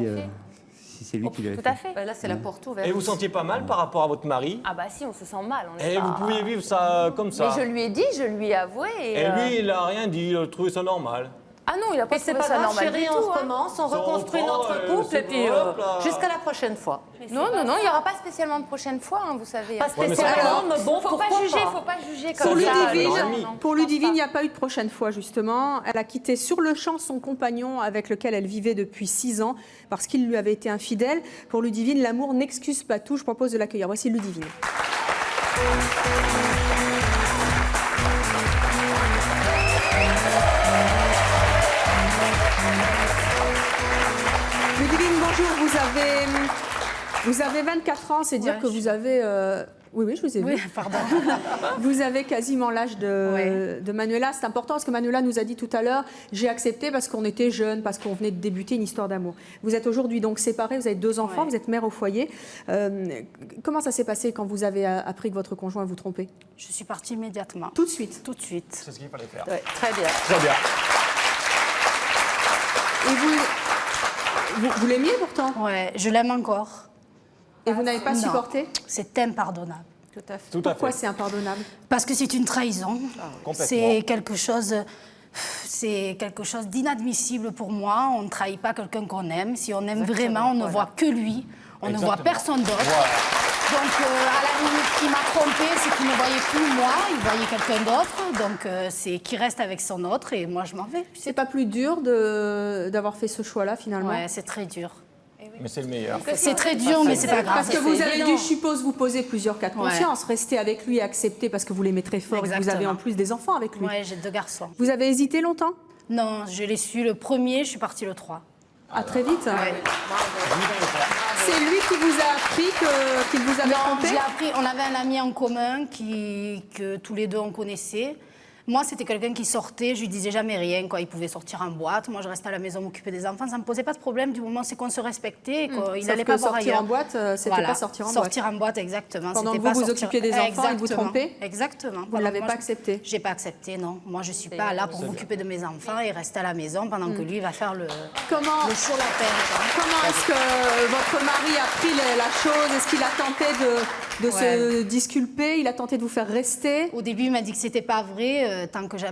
c'est lui qui l'avait Tout fait. à fait. Là, c'est la porte ouverte. Et vous sentiez pas mal par rapport à votre mari? Ah bah si, on se sent mal. On est Et pas- vous pouviez vivre ça comme ça? Mais je lui ai dit, je lui ai avoué. Et lui, il a rien dit, il a trouvé ça normal. Ah non, il a pas Et c'est trouvé pas ça grave, normal chérie, du on tout. hein. recommence, on Ça reconstruit reprend, notre couple c'est et puis hop là. jusqu'à la prochaine fois. Non, il n'y aura pas spécialement de prochaine fois, hein, vous savez. Pas Ouais, mais c'est spécialement, pas mais bon, faut pourquoi pas juger, pas. faut pas juger Ça comme lui ça. Ludivine, Non, ami. non, Pour je pense Ludivine, il pas. n'y a pas eu de prochaine fois, justement. Elle a quitté sur le champ son compagnon avec lequel elle vivait depuis 6 ans parce qu'il lui avait été infidèle. Pour Ludivine, l'amour n'excuse pas tout. Je propose de l'accueillir. Voici Ludivine. Ludivine, bonjour. Vous avez 24 ans, c'est dire Ouais, que vous avez... Oui, je vous ai vu. Oui, pardon. Vous avez quasiment l'âge de Manuela. C'est important parce que Manuela nous a dit tout à l'heure, j'ai accepté parce qu'on était jeunes, parce qu'on venait de débuter une histoire d'amour. Vous êtes aujourd'hui donc séparés, vous avez 2 enfants, Ouais. vous êtes mère au foyer. Comment ça s'est passé quand vous avez appris que votre conjoint vous trompait? Je suis partie immédiatement. Tout de suite. Tout de suite. C'est ce qu'il fallait faire. Ouais, très bien. Très bien. Et vous l'aimiez pourtant? Ouais, je l'aime encore. Et vous n'avez pas Non. supporté? C'est impardonnable. Tout à fait. Tout à Pourquoi fait. c'est impardonnable? Parce que c'est une trahison. complètement. C'est quelque chose d'inadmissible pour moi. On ne trahit pas quelqu'un qu'on aime. Si on aime vraiment, on ne voit que lui. On ne voit Exactement. personne d'autre. Voilà. Donc, à la limite, il m'a trompé, c'est qu'il ne voyait plus moi, il voyait quelqu'un d'autre. Donc, c'est qu'il reste avec son autre et moi, je m'en vais. C'est pas plus dur d'avoir fait ce choix-là finalement? Ouais, c'est très dur. Mais c'est le meilleur. C'est très dur, mais c'est pas grave. Parce que vous avez dû, je suppose, vous poser plusieurs cas de Ouais. conscience, rester avec lui et accepter parce que vous l'aimez très fort et que vous avez Exactement. en plus des enfants avec lui. Ouais, j'ai 2 garçons. Vous avez hésité longtemps? Non, je l'ai su le 1er, je suis partie le 3. Ah, très vite. C'est lui qui vous a appris qu'il vous avait Non, trompé? j'ai appris, on avait un ami en commun que tous les deux on connaissait. Moi, c'était quelqu'un qui sortait, je lui disais jamais rien, quoi. Il pouvait sortir en boîte. Moi, je restais à la maison m'occuper des enfants. Ça me posait pas de problème du moment c'est qu'on se respectait et qu'il Sauf n'allait que pas voir sortir ailleurs. en boîte, c'était Voilà. pas sortir en boîte. Sortir en boîte, exactement. Pendant C'était que vous pas vous sortir- occupiez des enfants, il vous Exactement. trompait? Exactement. Vous ne l'avez pas accepté? J'ai pas accepté, non. Moi, je suis pas là pour m'occuper de mes enfants et rester à la maison pendant que lui va faire le Comment, chaud la peine, quoi. comment est-ce que votre mari a pris la chose? Est-ce qu'il a tenté de se disculper? Il a tenté de vous faire rester? Au début, il m'a dit que c'était pas vrai,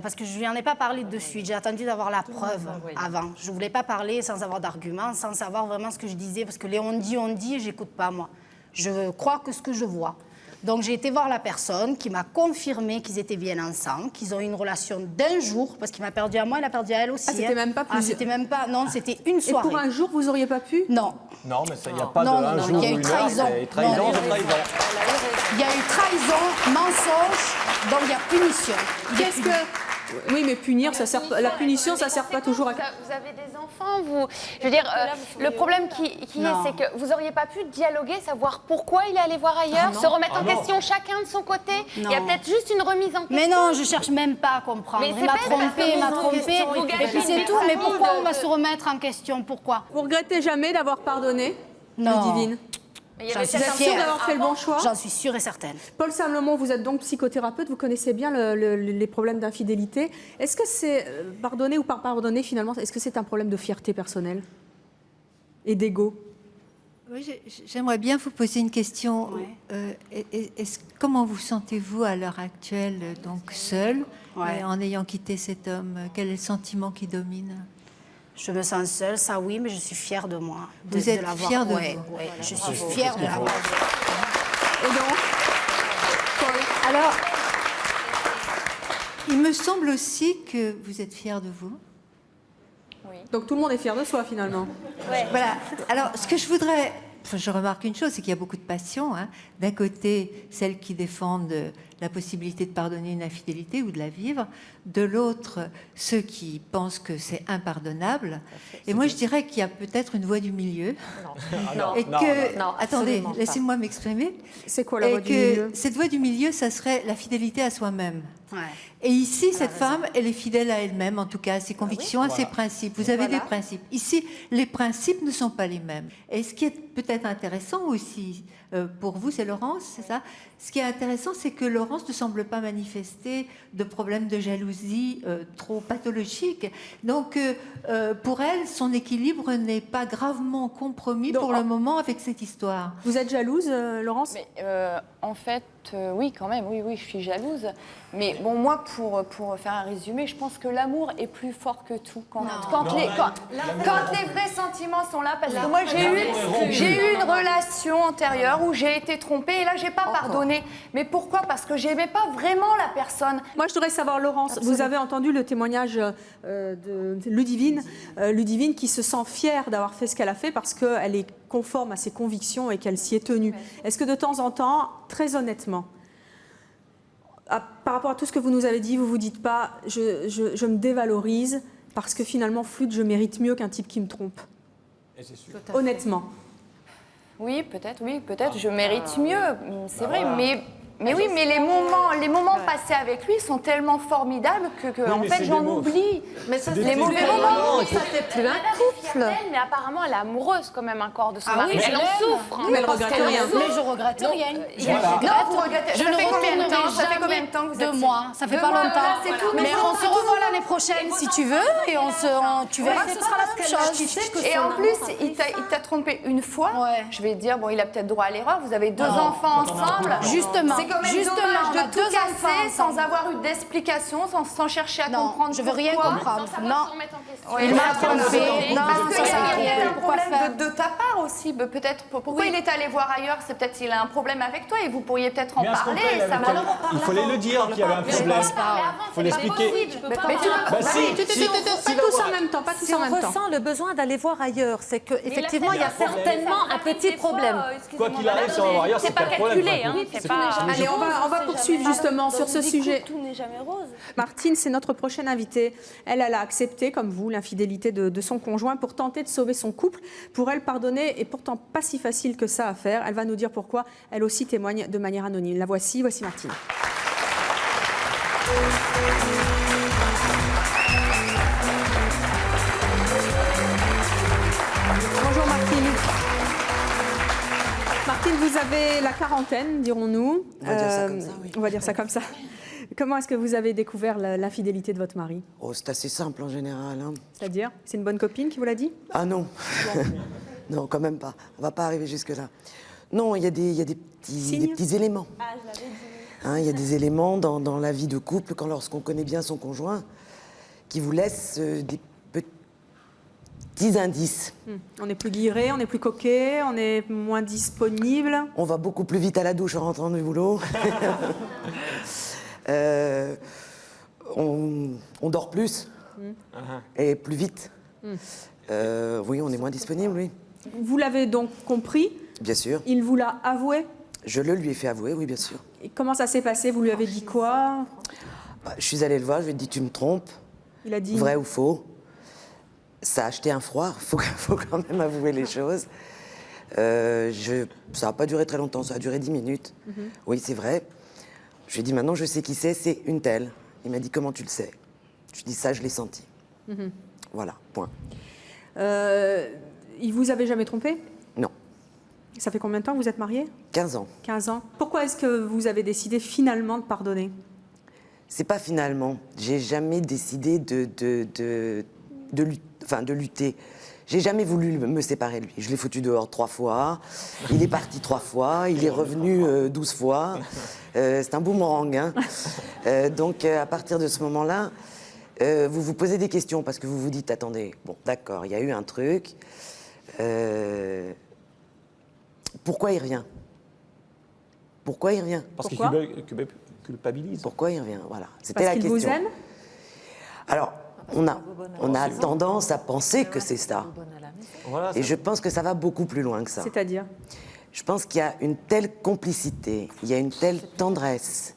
parce que je lui en ai pas parlé de suite. J'ai attendu d'avoir la preuve avant. Je voulais pas parler sans avoir d'arguments, sans savoir vraiment ce que je disais, parce que les on dit, j'écoute pas moi. Je crois que ce que je vois. Donc j'ai été voir la personne qui m'a confirmé qu'ils étaient bien ensemble, qu'ils ont eu une relation d'1 jour, parce qu'il m'a perdu à moi, il a perdu à elle aussi. Ah, c'était même pas plusieurs- c'était même pas. Non, c'était une Et soirée. pour un jour, vous auriez pas pu? Non. Non, mais il n'y a pas Non, de un non, jour il y a ou eu une heure. trahison. C'est trahison, Non, c'est trahison. Il y a eu trahison, mensonge, donc il y a punition. Qu'est-ce que... Oui, mais punir, ça sert pas... la punition, ça sert pas toujours à... Vous avez des enfants, vous... Je veux dire, le problème qui est, Non. c'est que vous n'auriez pas pu dialoguer, savoir pourquoi il est allé voir ailleurs, se remettre en non. question chacun de son côté. Il y a Non. peut-être juste une remise en question. Mais non, je cherche même pas à comprendre. Mais il c'est m'a bête, parce trompé, que il m'a vous trompé. vous Et gâchez puis c'est une tout. Mais vie pourquoi de- on va se remettre en question? Pourquoi? Vous regrettez jamais d'avoir pardonné, Non. Ludivine? Mais il y J'en avait suis Vous peut-être êtes un sûre fière. d'avoir fait le bon choix? J'en suis sûre et certaine. Paul Salomon, vous êtes donc psychothérapeute, vous connaissez bien les problèmes d'infidélité. Est-ce que c'est pardonner ou pas pardonner finalement? Est-ce que c'est un problème de fierté personnelle et d'ego? Oui, j'aimerais bien vous poser une question. Ouais. Comment vous sentez-vous à l'heure actuelle, donc seule, Ouais. en ayant quitté cet homme? Quel est le sentiment qui domine? Je me sens seule, ça oui, mais je suis fière de moi. Vous êtes l'avoir. fière de Ouais, vous? ouais, je suis fière de l'avoir. Et donc, Paul, Alors, il me semble aussi que vous êtes fière de vous. donc tout le monde est fier de soi finalement. Voilà. Alors, ce que je voudrais... Je remarque une chose, c'est qu'il y a beaucoup de passion. Hein. D'un côté, celles qui défendent la possibilité de pardonner une infidélité ou de la vivre. De l'autre, ceux qui pensent que c'est impardonnable. Et moi, je dirais qu'il y a peut-être une voie du milieu. Et que... non, Attendez, absolument pas. laissez-moi m'exprimer. C'est quoi la Et voie du que milieu? cette voie du milieu, ça serait la fidélité à soi-même. Ouais. Et ici, cette femme, elle est fidèle à elle-même, en tout cas, à ses convictions, à ses principes. Vous avez des principes. Ici, les principes ne sont pas les mêmes. Et ce qui est peut-être intéressant aussi pour vous, c'est Laurence, c'est ça? Ce qui est intéressant, c'est que Laurence Laurence ne semble pas manifester de problème de jalousie trop pathologique. Donc, pour elle, son équilibre n'est pas gravement compromis pour le moment avec cette histoire. Vous êtes jalouse, Laurence? Mais, en fait, oui, quand même, oui, je suis jalouse. Mais bon, moi, pour faire un résumé, je pense que l'amour est plus fort que tout. Quand les vrais sentiments sont là, parce que moi, j'ai eu une relation antérieure où j'ai été trompée et là, j'ai pas pardonné. Mais pourquoi? Parce que j'aimais pas vraiment la personne. Moi, je voudrais savoir, Laurence, vous avez entendu le témoignage de Ludivine, Ludivine qui se sent fière d'avoir fait ce qu'elle a fait parce qu'elle est conforme à ses convictions et qu'elle s'y est tenue. Est-ce que de temps en temps, très honnêtement, par rapport à tout ce que vous nous avez dit, vous vous dites pas je me dévalorise parce que finalement, flûte, je mérite mieux qu'un type qui me trompe? Et c'est sûr. Honnêtement. Oui, peut-être, je mérite mieux, c'est vrai, mais oui, mais les moments passés avec lui sont tellement formidables que en fait, j'en oublie. Mais ça, les mauvais moments. ça fait plus un couple. Mais apparemment, elle est amoureuse quand même encore de son mari. oui, Elle en souffre. Mais elle regrette rien. Mais je regrette rien. Non, vous regrettez. Je Ça ne fait combien de retournerai temps? Ça fait jamais combien de temps que vous êtes 2 mois. Ça fait 2 pas mois, longtemps. voilà, c'est tout. Mais on se revoit l'année prochaine si tu veux et tu verras que ce sera la même chose. Et en plus, il t'a trompé une fois. Ouais. Je vais dire, bon, il a peut-être droit à l'erreur. Vous avez 2 enfants ensemble. Justement. C'est quand même on dommage a de tout 2 enfants casser sans ensemble. avoir eu d'explication, sans chercher à Non, comprendre je veux rien pourquoi. comprendre. Ça Non. va se remettre en question. Il m'a trompé. Non, Parce ça qu'il y sert à a rien. peut-être un Pourquoi faire problème de ta part aussi. Peut-être pourquoi il est allé voir ailleurs, c'est peut-être qu'il a un problème avec toi et vous pourriez peut-être en Mais à ce parler. compte-là, il avait Ça va. pas- il fallait le dire qu'il y avait un problème. Il faut l'expliquer. Bah si, Pas tous en même temps, pas tous Si en on même temps. ressent le besoin d'aller voir ailleurs, c'est qu'effectivement, il y a certainement un petit problème. Quoi qu'il arrive, si on va voir ailleurs, c'est pas le problème. calculé, hein. C'est pas. Allez, on va poursuivre justement sur ce sujet. Tout n'est jamais rose. Martine, c'est notre prochaine invitée. Elle a accepté, comme vous, l'infidélité de son conjoint pour tenter de sauver son couple. Pour elle, pardonner est pourtant pas si facile que ça à faire. Elle va nous dire pourquoi. Elle aussi témoigne de manière anonyme. La voici Martine. Bonjour Martine. Martine, vous avez la quarantaine, dirons-nous. On va dire ça comme ça, oui. On va dire ça comme ça. Comment est-ce que vous avez découvert l'infidélité de votre mari? Oh, c'est assez simple en général. Hein. C'est-à-dire? C'est une bonne copine qui vous l'a dit? Ah non. Non, quand même pas. On va pas arriver jusque-là. Non, il y a des petits éléments. Ah, je l'avais dit. Hein, il y a des éléments dans la vie de couple, lorsqu'on connaît bien son conjoint, qui vous laissent des petits indices. On est plus guiré, on est plus coquet, on est moins disponible. On va beaucoup plus vite à la douche en rentrant du boulot. On dort plus et plus vite. Oui, on est moins disponible, oui. Vous l'avez donc compris? Bien sûr. Il vous l'a avoué? Je le lui ai fait avouer, oui, bien sûr. Et comment ça s'est passé? Vous lui avez dit quoi? Je suis allée le voir, je lui ai dit, tu me trompes, Il a dit... vrai ou faux. Ça a acheté un froid, faut quand même avouer les choses. Ça n'a pas duré très longtemps, ça a duré 10 minutes. Oui, c'est vrai. Je lui ai dit, maintenant je sais qui c'est une telle. Il m'a dit, comment tu le sais? Je lui ai dit, ça, je l'ai senti. Voilà, point. Il vous avait jamais trompé? Non. Ça fait combien de temps que vous êtes mariés? 15 ans. 15 ans. Pourquoi est-ce que vous avez décidé finalement de pardonner? C'est pas finalement. J'ai jamais décidé de lutter. J'ai jamais voulu me séparer de lui. Je l'ai foutu dehors 3 fois. Il est parti 3 fois. Il est revenu 12 fois. C'est un boomerang. Hein. Donc, à partir de ce moment-là, vous vous posez des questions parce que vous vous dites, attendez, bon, d'accord, il y a eu un truc. Pourquoi il revient? Pourquoi il revient? Parce qu'il culpabilise. Pourquoi il revient? Voilà, c'était la question. Parce qu'il vous aime? Alors, on a tendance à penser que c'est ça. Voilà, Et je pense que ça va beaucoup plus loin que ça. C'est-à-dire? Je pense qu'il y a une telle complicité, il y a une telle tendresse,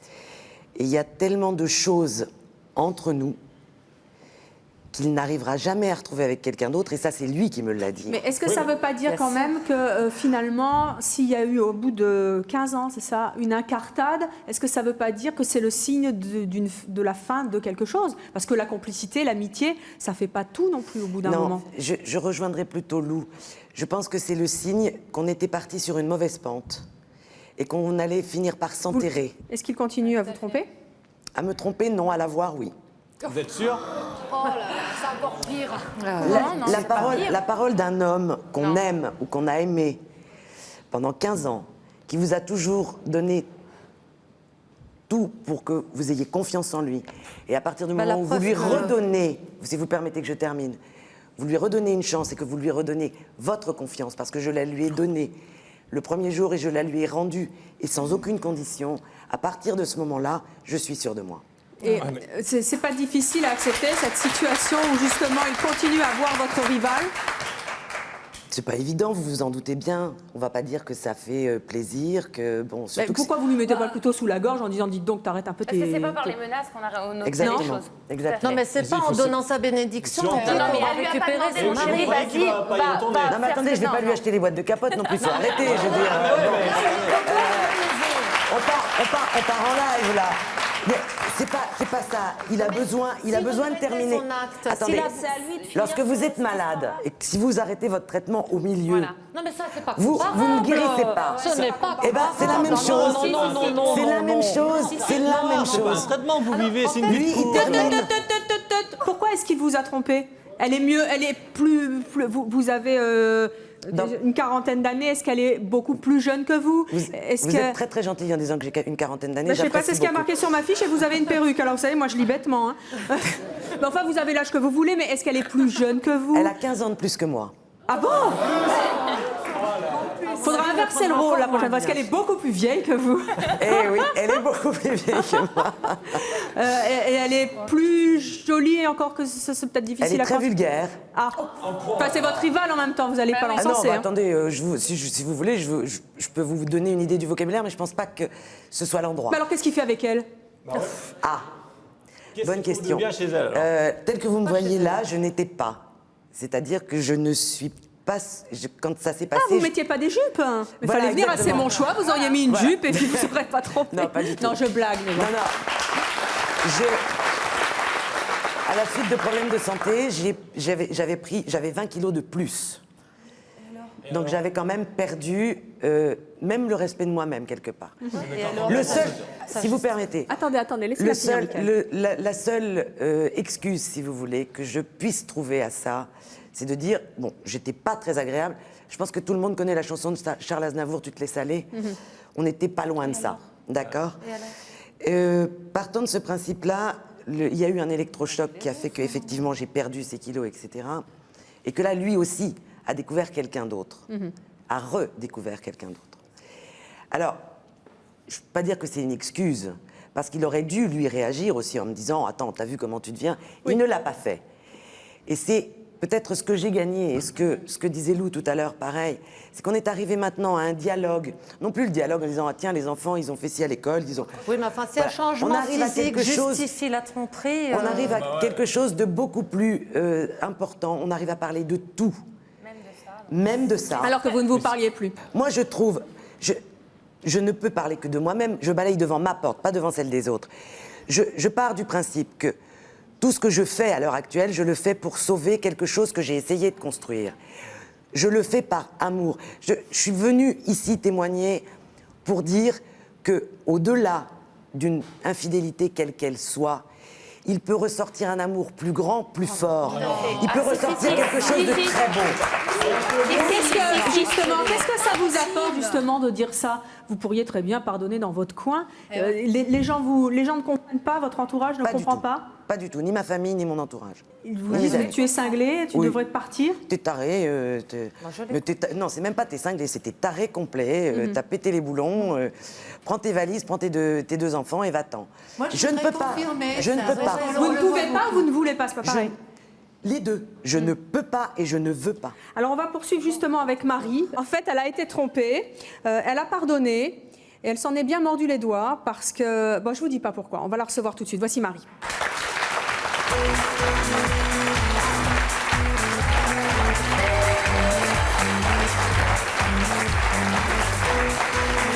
et il y a tellement de choses entre nous qu'il n'arrivera jamais à retrouver avec quelqu'un d'autre, et ça, c'est lui qui me l'a dit. Mais est-ce que ça ne veut pas dire quand même que finalement, s'il y a eu au bout de 15 ans, c'est ça, une incartade, est-ce que ça ne veut pas dire que c'est le signe de la fin de quelque chose? Parce que la complicité, l'amitié, ça ne fait pas tout non plus au bout d'un moment. Non, je rejoindrai plutôt Lou. Je pense que c'est le signe qu'on était parti sur une mauvaise pente et qu'on allait finir par s'enterrer. Est-ce qu'il continue à vous tromper? À me tromper, non, à la voir, oui. Vous êtes sûr? Oh là là, c'est encore pire. La parole d'un homme qu'on aime ou qu'on a aimé pendant 15 ans, qui vous a toujours donné tout pour que vous ayez confiance en lui. Et à partir du moment où vous lui redonnez, si vous permettez que je termine, vous lui redonnez une chance et que vous lui redonnez votre confiance, parce que je la lui ai donnée le premier jour et je la lui ai rendue, et sans aucune condition, à partir de ce moment-là, je suis sûre de moi. Et c'est pas difficile à accepter cette situation où justement il continue à voir votre rival? C'est pas évident, vous vous en doutez bien. On va pas dire que ça fait plaisir, que bon. Surtout pourquoi vous lui mettez pas le couteau sous la gorge en disant dites donc t'arrêtes un peu Parce que c'est pas par les menaces qu'on a noté les choses. Exactement. Non, mais c'est pas en donnant sa bénédiction qu'on mais va elle lui a pas récupérer demandé, son chérie, mari. vas-y, Non mais attendez, je vais pas lui acheter les boîtes de capote non plus, faut arrêter, je veux dire. On part en live là. Mais c'est pas ça. Il a besoin de terminer. Son acte, Attendez, lorsque vous êtes malade et que si vous arrêtez votre traitement au milieu, Non, mais ça, c'est pas vous comparable. ne guérissez pas. Ce n'est pas Eh ben, c'est la même chose. C'est la même chose. C'est la même C'est pas un chose. traitement que vous vivez, c'est une Lui, vie de il couple. termine. Pourquoi est-ce qu'il vous a trompé? Elle est mieux, elle est vous avez une quarantaine d'années, est-ce qu'elle est beaucoup plus jeune que vous? Vous êtes très très gentil en disant que j'ai une quarantaine d'années. Je sais pas, c'est ce qui a marqué sur ma fiche et vous avez une perruque. Alors vous savez, moi je lis bêtement. Hein. Mais enfin, vous avez l'âge que vous voulez, mais est-ce qu'elle est plus jeune que vous? Elle a 15 ans de plus que moi. Ah bon? Faudra inverser le rôle la prochaine fois, parce qu'elle est beaucoup plus vieille que vous. Eh oui, elle est beaucoup plus vieille que moi. Et elle est plus jolie et encore que c'est peut-être difficile à Elle est très vulgaire. Ah, enfin, c'est votre rival en même temps, vous n'allez pas Ah non, l'encenser. bah, attendez, si vous voulez, je peux vous donner une idée du vocabulaire, mais je pense pas que ce soit l'endroit. Mais alors qu'est-ce qu'il fait avec elle? Ah, bonne question. Bien chez elle, alors. Tel que vous me voyez là, je n'étais pas. C'est-à-dire que je ne suis pas... quand ça s'est passé... Ah, vous mettiez pas des jupes? Il Voilà, fallait venir, c'est exactement. mon choix, vous auriez mis une Voilà. jupe et puis vous n'aurez pas trompé. Non, pas du tout. Non, je blague. Mais bon. Non, non. À la suite de problèmes de santé, j'avais 20 kilos de plus. Donc j'avais quand même perdu même le respect de moi-même quelque part. Le seul, si vous permettez, Attendez, laissez-la finir, Michael. la seule excuse, si vous voulez, que je puisse trouver à ça, c'est de dire, bon, j'étais pas très agréable. Je pense que tout le monde connaît la chanson de Charles Aznavour, Tu te laisses aller. On n'était pas loin de ça, d'accord? Partant de ce principe-là, il y a eu un électrochoc qui a fait qu'effectivement j'ai perdu ces kilos, etc. Et que là, lui aussi a découvert quelqu'un d'autre, a redécouvert quelqu'un d'autre. Alors, je ne peux pas dire que c'est une excuse, parce qu'il aurait dû lui réagir aussi en me disant « Attends, t'as vu comment tu deviens ?» Il ne l'a pas fait. Et c'est peut-être ce que j'ai gagné, et ce que disait Lou tout à l'heure, pareil, c'est qu'on est arrivé maintenant à un dialogue, non plus le dialogue en disant ah, « Tiens, les enfants, ils ont fait ci à l'école, ils ont... » Oui, mais enfin, si Voilà. un changement On arrive à physique quelque chose- justifie la tromperie... On arrive à quelque chose de beaucoup plus important, on arrive à parler de tout. Même de ça. Alors que vous ne vous parliez plus. Moi, je trouve, je ne peux parler que de moi-même, je balaye devant ma porte, pas devant celle des autres. Je pars du principe que tout ce que je fais à l'heure actuelle, je le fais pour sauver quelque chose que j'ai essayé de construire. Je le fais par amour. Je suis venue ici témoigner pour dire que, au-delà d'une infidélité quelle qu'elle soit, il peut ressortir un amour plus grand, plus fort. Il peut ressortir quelque chose de très beau. Qu'est-ce que ça vous apporte justement de dire ça? Vous pourriez très bien pardonner dans votre coin. Les gens ne comprennent pas, votre entourage ne comprend pas? Pas du tout, ni ma famille, ni mon entourage. Ils vous disent que tu es cinglé, tu devrais partir? T'es taré, non, c'est même pas t'es cinglé, c'est t'es taré complet, t'as pété les boulons, prends tes valises, prends tes deux enfants et va-t'en. Je ne peux pas, je ne peux pas. Vous ne pouvez pas ou vous ne voulez pas, c'est pas pareil. Les deux, je ne peux pas et je ne veux pas. Alors on va poursuivre justement avec Marie. En fait, elle a été trompée, elle a pardonné et elle s'en est bien mordu les doigts parce que... Bon, je vous dis pas pourquoi, on va la recevoir tout de suite. Voici Marie.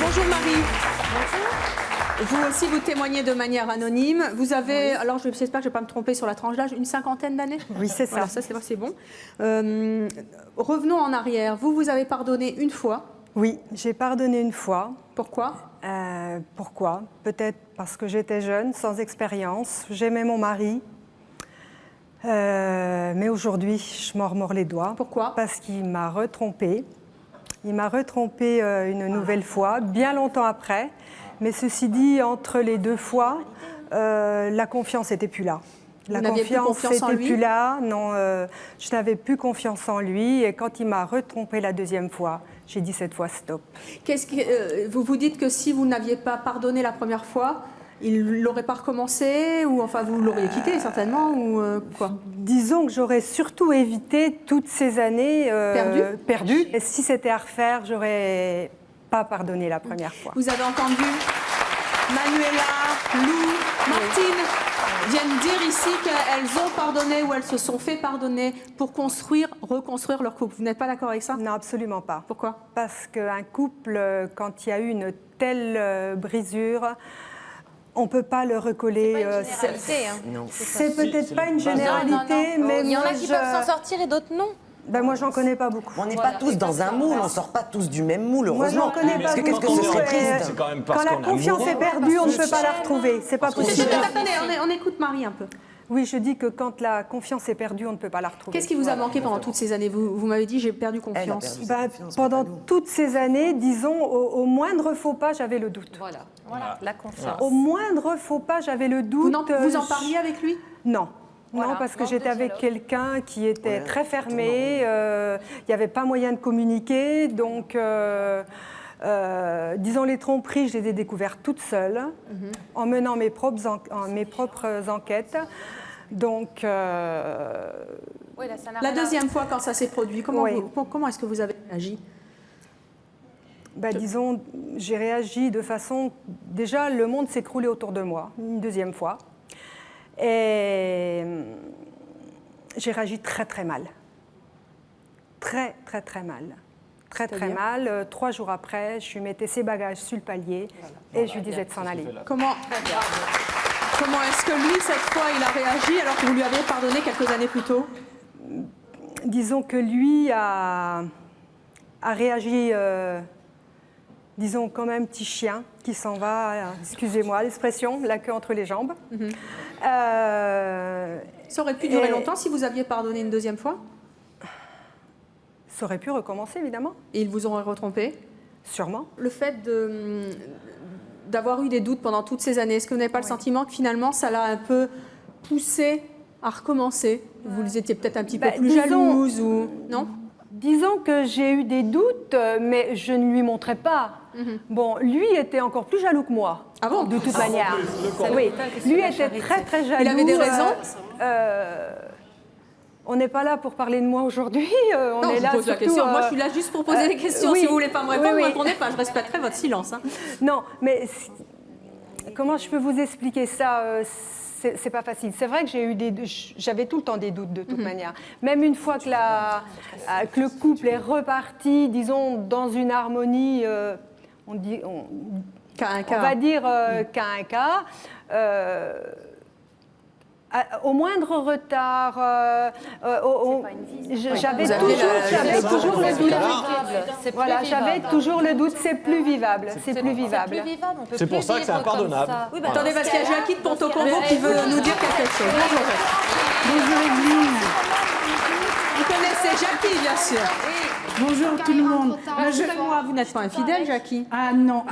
Bonjour Marie. Vous aussi, vous témoignez de manière anonyme. Vous avez, alors j'espère que je ne vais pas me tromper sur la tranche d'âge, une cinquantaine d'années? Oui, c'est ça. Voilà, ça c'est bon. Revenons en arrière. Vous avez pardonné une fois. Oui, j'ai pardonné une fois. Pourquoi? Pourquoi? Peut-être parce que j'étais jeune, sans expérience. J'aimais mon mari. Mais aujourd'hui, je m'en remords les doigts. Pourquoi? Parce qu'il m'a retrompée. Il m'a retrompée une nouvelle fois, bien longtemps après. Mais ceci dit, entre les deux fois, la confiance n'était plus là. Vous n'aviez plus confiance en n'était lui? plus là. Non, je n'avais plus confiance en lui. Et quand il m'a retrompée la deuxième fois, j'ai dit cette fois stop. Qu'est-ce que, vous vous dites que si vous n'aviez pas pardonné la première fois, il n'aurait pas recommencé, ou enfin vous l'auriez quitté certainement, ou quoi? Disons que j'aurais surtout évité toutes ces années perdues. Et si c'était à refaire, j'aurais pas pardonné la première fois. Vous avez entendu Manuela, Lou, Martine viennent dire ici qu'elles ont pardonné ou elles se sont fait pardonner pour reconstruire leur couple. Vous n'êtes pas d'accord avec ça? Non, absolument pas. Pourquoi? Parce qu'un couple, quand il y a eu une telle brisure, on ne peut pas le recoller. C'est peut-être pas une généralité, mais il y en a moi, qui peuvent s'en sortir et d'autres non. Ben moi, j'en connais pas beaucoup. On n'est pas tous dans un moule, on ne sort pas tous du même moule, heureusement. Moi, j'en connais pas parce que qu'est-ce que ce serait triste? C'est quand même parce Quand la qu'on est confiance amoureux. est perdue, on ne peut pas la retrouver. C'est pas possible. Attendez, on écoute Marie un peu. Oui, je dis que quand la confiance est perdue, on ne peut pas la retrouver. Qu'est-ce qui vous a manqué pendant toutes ces années? Vous m'avez dit j'ai perdu Elle a confiance. perdu sa Ben, confiance, pendant pas nous. toutes ces années, disons, au moindre faux pas, j'avais le doute. Voilà, la confiance. Au moindre faux pas, j'avais le doute. Vous en parliez avec lui? Non. Voilà, Non, parce que manque de j'étais avec dialogue. quelqu'un qui était Ouais, très fermé, il n'y avait pas moyen de communiquer, donc disons les tromperies, je les ai découvertes toutes seules, en menant mes propres enquêtes. Donc, Oui, là, ça n'a La rien à- deuxième fois quand ça s'est produit, comment, Oui. comment est-ce que vous avez réagi? disons, j'ai réagi de façon... Déjà, le monde s'écroulait autour de moi, une deuxième fois. Et j'ai réagi très, très mal. Très, très, très mal. Très, très C'est-à-dire mal. 3 jours après, je lui mettais ses bagages sur le palier et je lui disais de s'en aller. Comment est-ce que lui, cette fois, il a réagi alors que vous lui aviez pardonné quelques années plus tôt? Disons que lui a réagi, disons, comme un petit chien qui s'en va, excusez-moi l'expression, la queue entre les jambes. Ça aurait pu durer Et- longtemps si vous aviez pardonné une deuxième fois? Ça aurait pu recommencer, évidemment, Et ils vous auraient retrompé? sûrement. Le fait d'avoir eu des doutes pendant toutes ces années, est-ce que vous n'avez pas le sentiment que finalement ça l'a un peu poussé à recommencer? Vous étiez peut-être un petit peu plus disons- jalouse ou... Non? Disons que j'ai eu des doutes, mais je ne lui montrais pas. Bon, lui était encore plus jaloux que moi. Ah bon? De toute manière. Oui, lui était très très jaloux. Il avait des raisons? On n'est pas là pour parler de moi aujourd'hui. On Non, est je là vous pose la surtout, question. Moi, je suis là juste pour poser des questions. oui, Si vous voulez pas me répondre, oui, ne oui. répondez pas. Je respecterai votre silence. Hein. Non, mais comment je peux vous expliquer ça? C'est pas facile. C'est vrai que j'avais tout le temps des doutes de toute manière. Même une fois que le couple est reparti, disons, dans une harmonie, on va dire qu'à un cas. Au moindre retard, j'avais toujours le doute. Voilà, j'avais toujours le doute. C'est plus vivable. C'est plus vivable. C'est pour ça que c'est impardonnable. Oui, attendez, parce qu'il y a Jackie de Ponto-Combo qui veut nous dire quelque chose. Bonjour. Bonjour Evelyne. Vous connaissez Jackie, bien sûr. Bonjour tout le monde. Moi, vous n'êtes pas infidèle, Jackie? Ah non,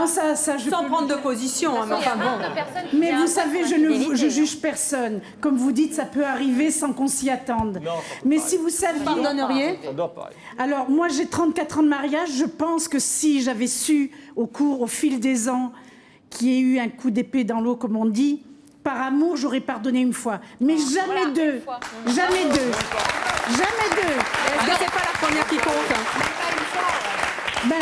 ça je Sans peux- prendre de position, hein, mais enfin bon. Mais vous savez, je juge personne. Comme vous dites, ça peut arriver sans qu'on s'y attende. Mais si vous saviez... Pardonneriez? Ça doit pas. Alors, moi, j'ai 34 ans de mariage. Je pense que si j'avais su, au fil des ans, qu'il y ait eu un coup d'épée dans l'eau, comme on dit, par amour, j'aurais pardonné une fois. Mais jamais deux. Jamais deux. Jamais deux. Est-ce que c'est pas la première qui compte?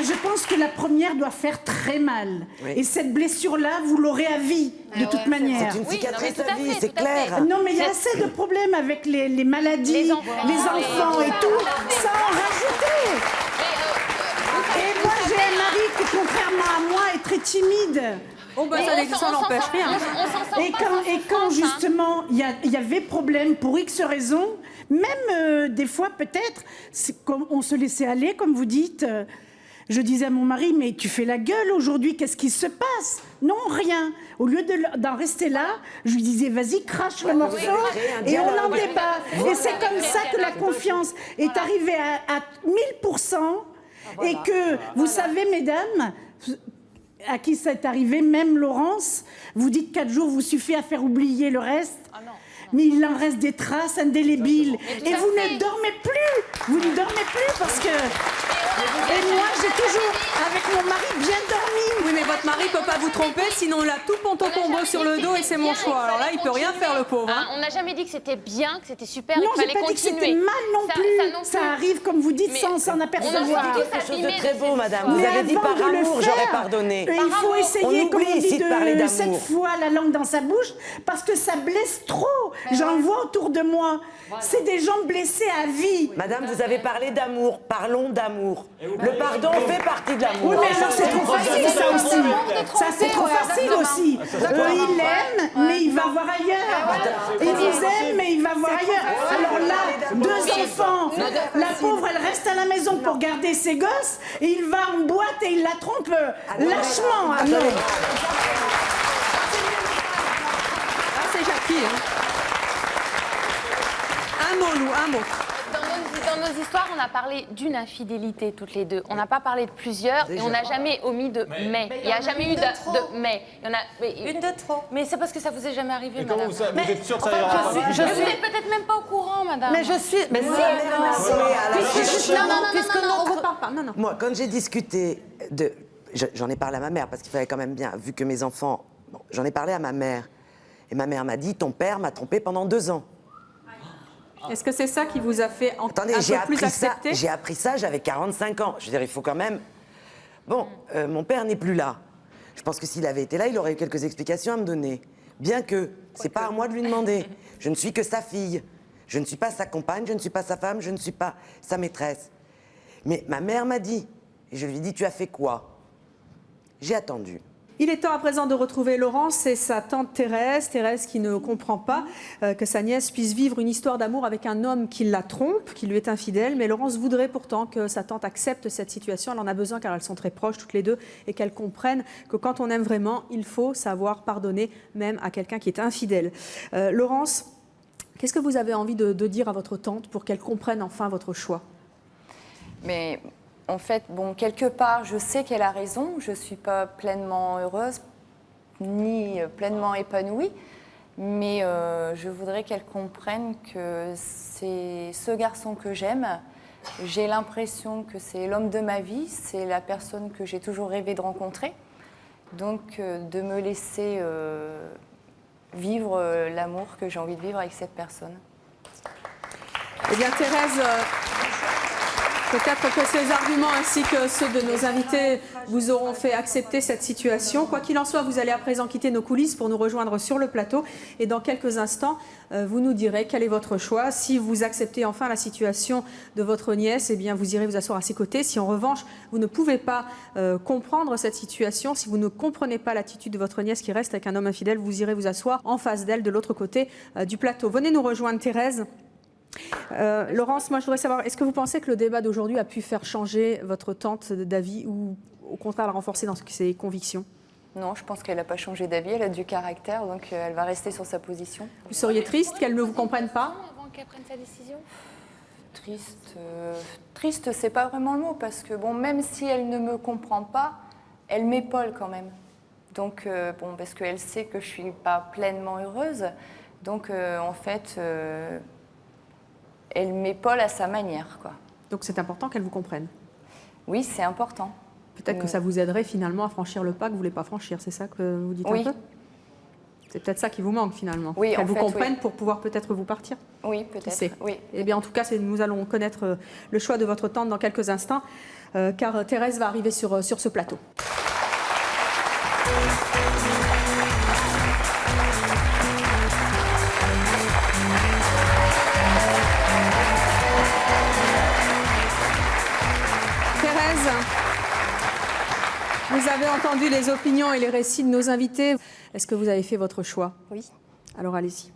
Je pense que la première doit faire très mal. Oui. Et cette blessure-là, vous l'aurez à vie, de toute manière. C'est une cicatrice tout à à vie, fait, c'est tout à fait. clair. Non, mais il y a assez de problèmes avec les maladies, Les enfants, et tout, sans en rajouter. Et moi, j'ai un mari qui, contrairement à moi, est très timide. Oh, bah, ça n'empêche rien. Et quand justement, il y avait problème pour X raisons, Même des fois, peut-être, on se laissait aller, comme vous dites. Je disais à mon mari, mais tu fais la gueule aujourd'hui, qu'est-ce qui se passe? Non, rien. Au lieu d'en rester là, je lui disais, vas-y, crache le morceau et on en débat. Et c'est comme ça que la confiance est arrivée à 1000%. Et que, vous savez, mesdames, à qui ça est arrivé, même Laurence, vous dites 4 jours vous suffit à faire oublier le reste. Mais il en reste des traces indélébiles. Et vous ne dormez plus. Vous ne dormez plus parce que... Et moi, j'ai toujours, avec mon mari, bien dormi. Oui, mais votre mari ne peut pas vous tromper, sinon on l'a tout ponto-combo sur le dos et c'est mon choix. Alors là, il ne peut rien faire, le pauvre. On n'a jamais dit que c'était bien, que c'était super, Non, qu'il j'ai fallait pas dit que continuer. c'était mal non plus. Ça arrive, comme vous dites, sans s'en apercevoir. C'est quelque chose de très beau, madame. Vous avez dit par amour, j'aurais pardonné. Il faut essayer, On comme on oublie dit, ici de parler de cette d'amour. fois la langue dans sa bouche, parce que ça blesse trop. J'en vois autour de moi. C'est des gens blessés à vie. Madame, vous avez parlé d'amour. Parlons d'amour. Le pardon fait partie de l'amour. Oui, mais alors c'est trop facile, ça aussi. Ça, c'est trop facile aussi. Il aime, mais il va voir ailleurs. Il vous aime, mais il va voir ailleurs. Alors là, 2 enfants. La pauvre, elle reste à la maison pour garder ses gosses, et il va en boîte et il la trompe lâchement. Ah non. Ah, c'est Jackie. Un mot, Lou, un mot. Dans nos histoires, on a parlé d'une infidélité toutes les deux. On n'a pas parlé de plusieurs et on n'a jamais omis de mais. Il n'y a jamais eu de mais. Il y en a Une de trop. Mais c'est parce que ça vous est jamais arrivé, madame. Comment vous êtes sûr que ça ira pas? Mais vous n'êtes peut-être même pas au courant, madame. Mais je suis... Mais Moi, quand j'ai discuté de... J'en ai parlé à ma mère, parce qu'il fallait quand même bien, vu que mes enfants... Bon, j'en ai parlé à ma mère. Et ma mère m'a dit, ton père m'a trompée pendant 2 ans. Est-ce que c'est ça qui vous a fait Attendez, un peu plus accepter? j'ai appris ça, j'avais 45 ans. Je veux dire, il faut quand même... Bon, mon père n'est plus là. Je pense que s'il avait été là, il aurait eu quelques explications à me donner. Bien que, c'est pas à moi de lui demander. Je ne suis que sa fille. Je ne suis pas sa compagne, je ne suis pas sa femme, je ne suis pas sa maîtresse. Mais ma mère m'a dit, et je lui ai dit, tu as fait quoi? J'ai attendu. Il est temps à présent de retrouver Laurence et sa tante Thérèse. Thérèse qui ne comprend pas que sa nièce puisse vivre une histoire d'amour avec un homme qui la trompe, qui lui est infidèle. Mais Laurence voudrait pourtant que sa tante accepte cette situation. Elle en a besoin car elles sont très proches toutes les deux et qu'elles comprennent que quand on aime vraiment, il faut savoir pardonner même à quelqu'un qui est infidèle. Laurence, qu'est-ce que vous avez envie de dire à votre tante pour qu'elle comprenne enfin votre choix? Mais en fait, bon, quelque part, je sais qu'elle a raison. Je ne suis pas pleinement heureuse, ni pleinement épanouie. Mais je voudrais qu'elle comprenne que c'est ce garçon que j'aime. J'ai l'impression que c'est l'homme de ma vie. C'est la personne que j'ai toujours rêvé de rencontrer. Donc, de me laisser vivre l'amour que j'ai envie de vivre avec cette personne. Eh bien, Thérèse... Peut-être que ces arguments ainsi que ceux de nos invités vous auront fait accepter cette situation. Quoi qu'il en soit, vous allez à présent quitter nos coulisses pour nous rejoindre sur le plateau. Et dans quelques instants, vous nous direz quel est votre choix. Si vous acceptez enfin la situation de votre nièce, eh bien vous irez vous asseoir à ses côtés. Si en revanche, vous ne pouvez pas comprendre cette situation, si vous ne comprenez pas l'attitude de votre nièce qui reste avec un homme infidèle, vous irez vous asseoir en face d'elle de l'autre côté du plateau. Venez nous rejoindre, Thérèse. Laurence, moi je voudrais savoir, est-ce que vous pensez que le débat d'aujourd'hui a pu faire changer votre tante d'avis ou au contraire la renforcer dans ses convictions? Non, je pense qu'elle n'a pas changé d'avis, elle a du caractère, donc elle va rester sur sa position. Vous seriez triste qu'elle ne vous comprenne pas? Avant qu'elle prenne sa décision. Triste, c'est pas vraiment le mot, parce que bon, même si elle ne me comprend pas, elle m'épaule quand même. Donc, bon, parce qu'elle sait que je suis pas pleinement heureuse, donc en fait... elle m'épaule à sa manière, quoi. Donc c'est important qu'elle vous comprenne? Oui, c'est important. Peut-être que ça vous aiderait finalement à franchir le pas que vous ne voulez pas franchir, c'est ça que vous dites un peu? C'est peut-être ça qui vous manque finalement, oui, qu'elle vous comprenne pour pouvoir peut-être vous partir? Oui, peut-être. Oui. Eh bien en tout cas, nous allons connaître le choix de votre tante dans quelques instants, car Thérèse va arriver sur ce plateau. Vous avez entendu les opinions et les récits de nos invités. Est-ce que vous avez fait votre choix? Oui. Alors allez-y.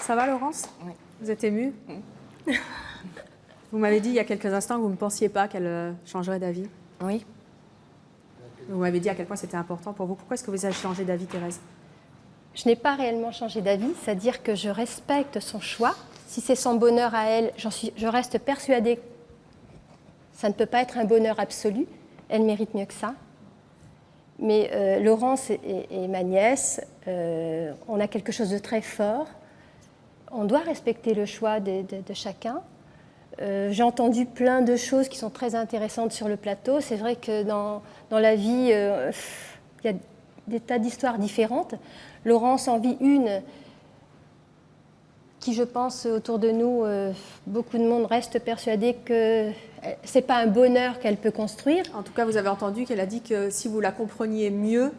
Ça va, Laurence? Oui. Vous êtes émue? Vous m'avez dit il y a quelques instants que vous ne pensiez pas qu'elle changerait d'avis. Oui. Vous m'avez dit à quel point c'était important pour vous. Pourquoi est-ce que vous avez changé d'avis, Thérèse? Je n'ai pas réellement changé d'avis, c'est-à-dire que je respecte son choix. Si c'est son bonheur à elle, je reste persuadée que ça ne peut pas être un bonheur absolu. Elle mérite mieux que ça. Mais Laurence et ma nièce, on a quelque chose de très fort. On doit respecter le choix de chacun. J'ai entendu plein de choses qui sont très intéressantes sur le plateau. C'est vrai que dans la vie, il y a des tas d'histoires différentes. Laurence en vit une qui, je pense, autour de nous, beaucoup de monde reste persuadé que ce n'est pas un bonheur qu'elle peut construire. En tout cas, vous avez entendu qu'elle a dit que si vous la compreniez mieux,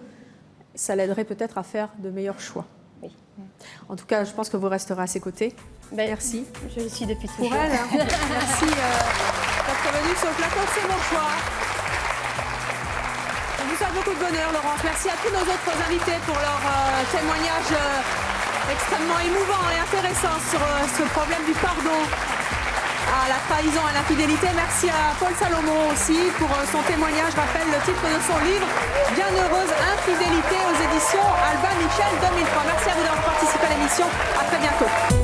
ça l'aiderait peut-être à faire de meilleurs choix. Oui. En tout cas, je pense que vous resterez à ses côtés. Merci. Je le suis depuis toujours. Pour elle. Merci d'être venue sur le plateau de C'est mon choix. Je vous souhaite beaucoup de bonheur, Laurence. Merci à tous nos autres invités pour leur témoignage extrêmement émouvant et intéressant sur ce problème du pardon à la trahison, à l'infidélité. Merci à Paul Salomon aussi pour son témoignage. Je rappelle le titre de son livre, Bienheureuse infidélité, aux éditions Albin Michel 2003. Merci à vous d'avoir participé à l'émission. À très bientôt.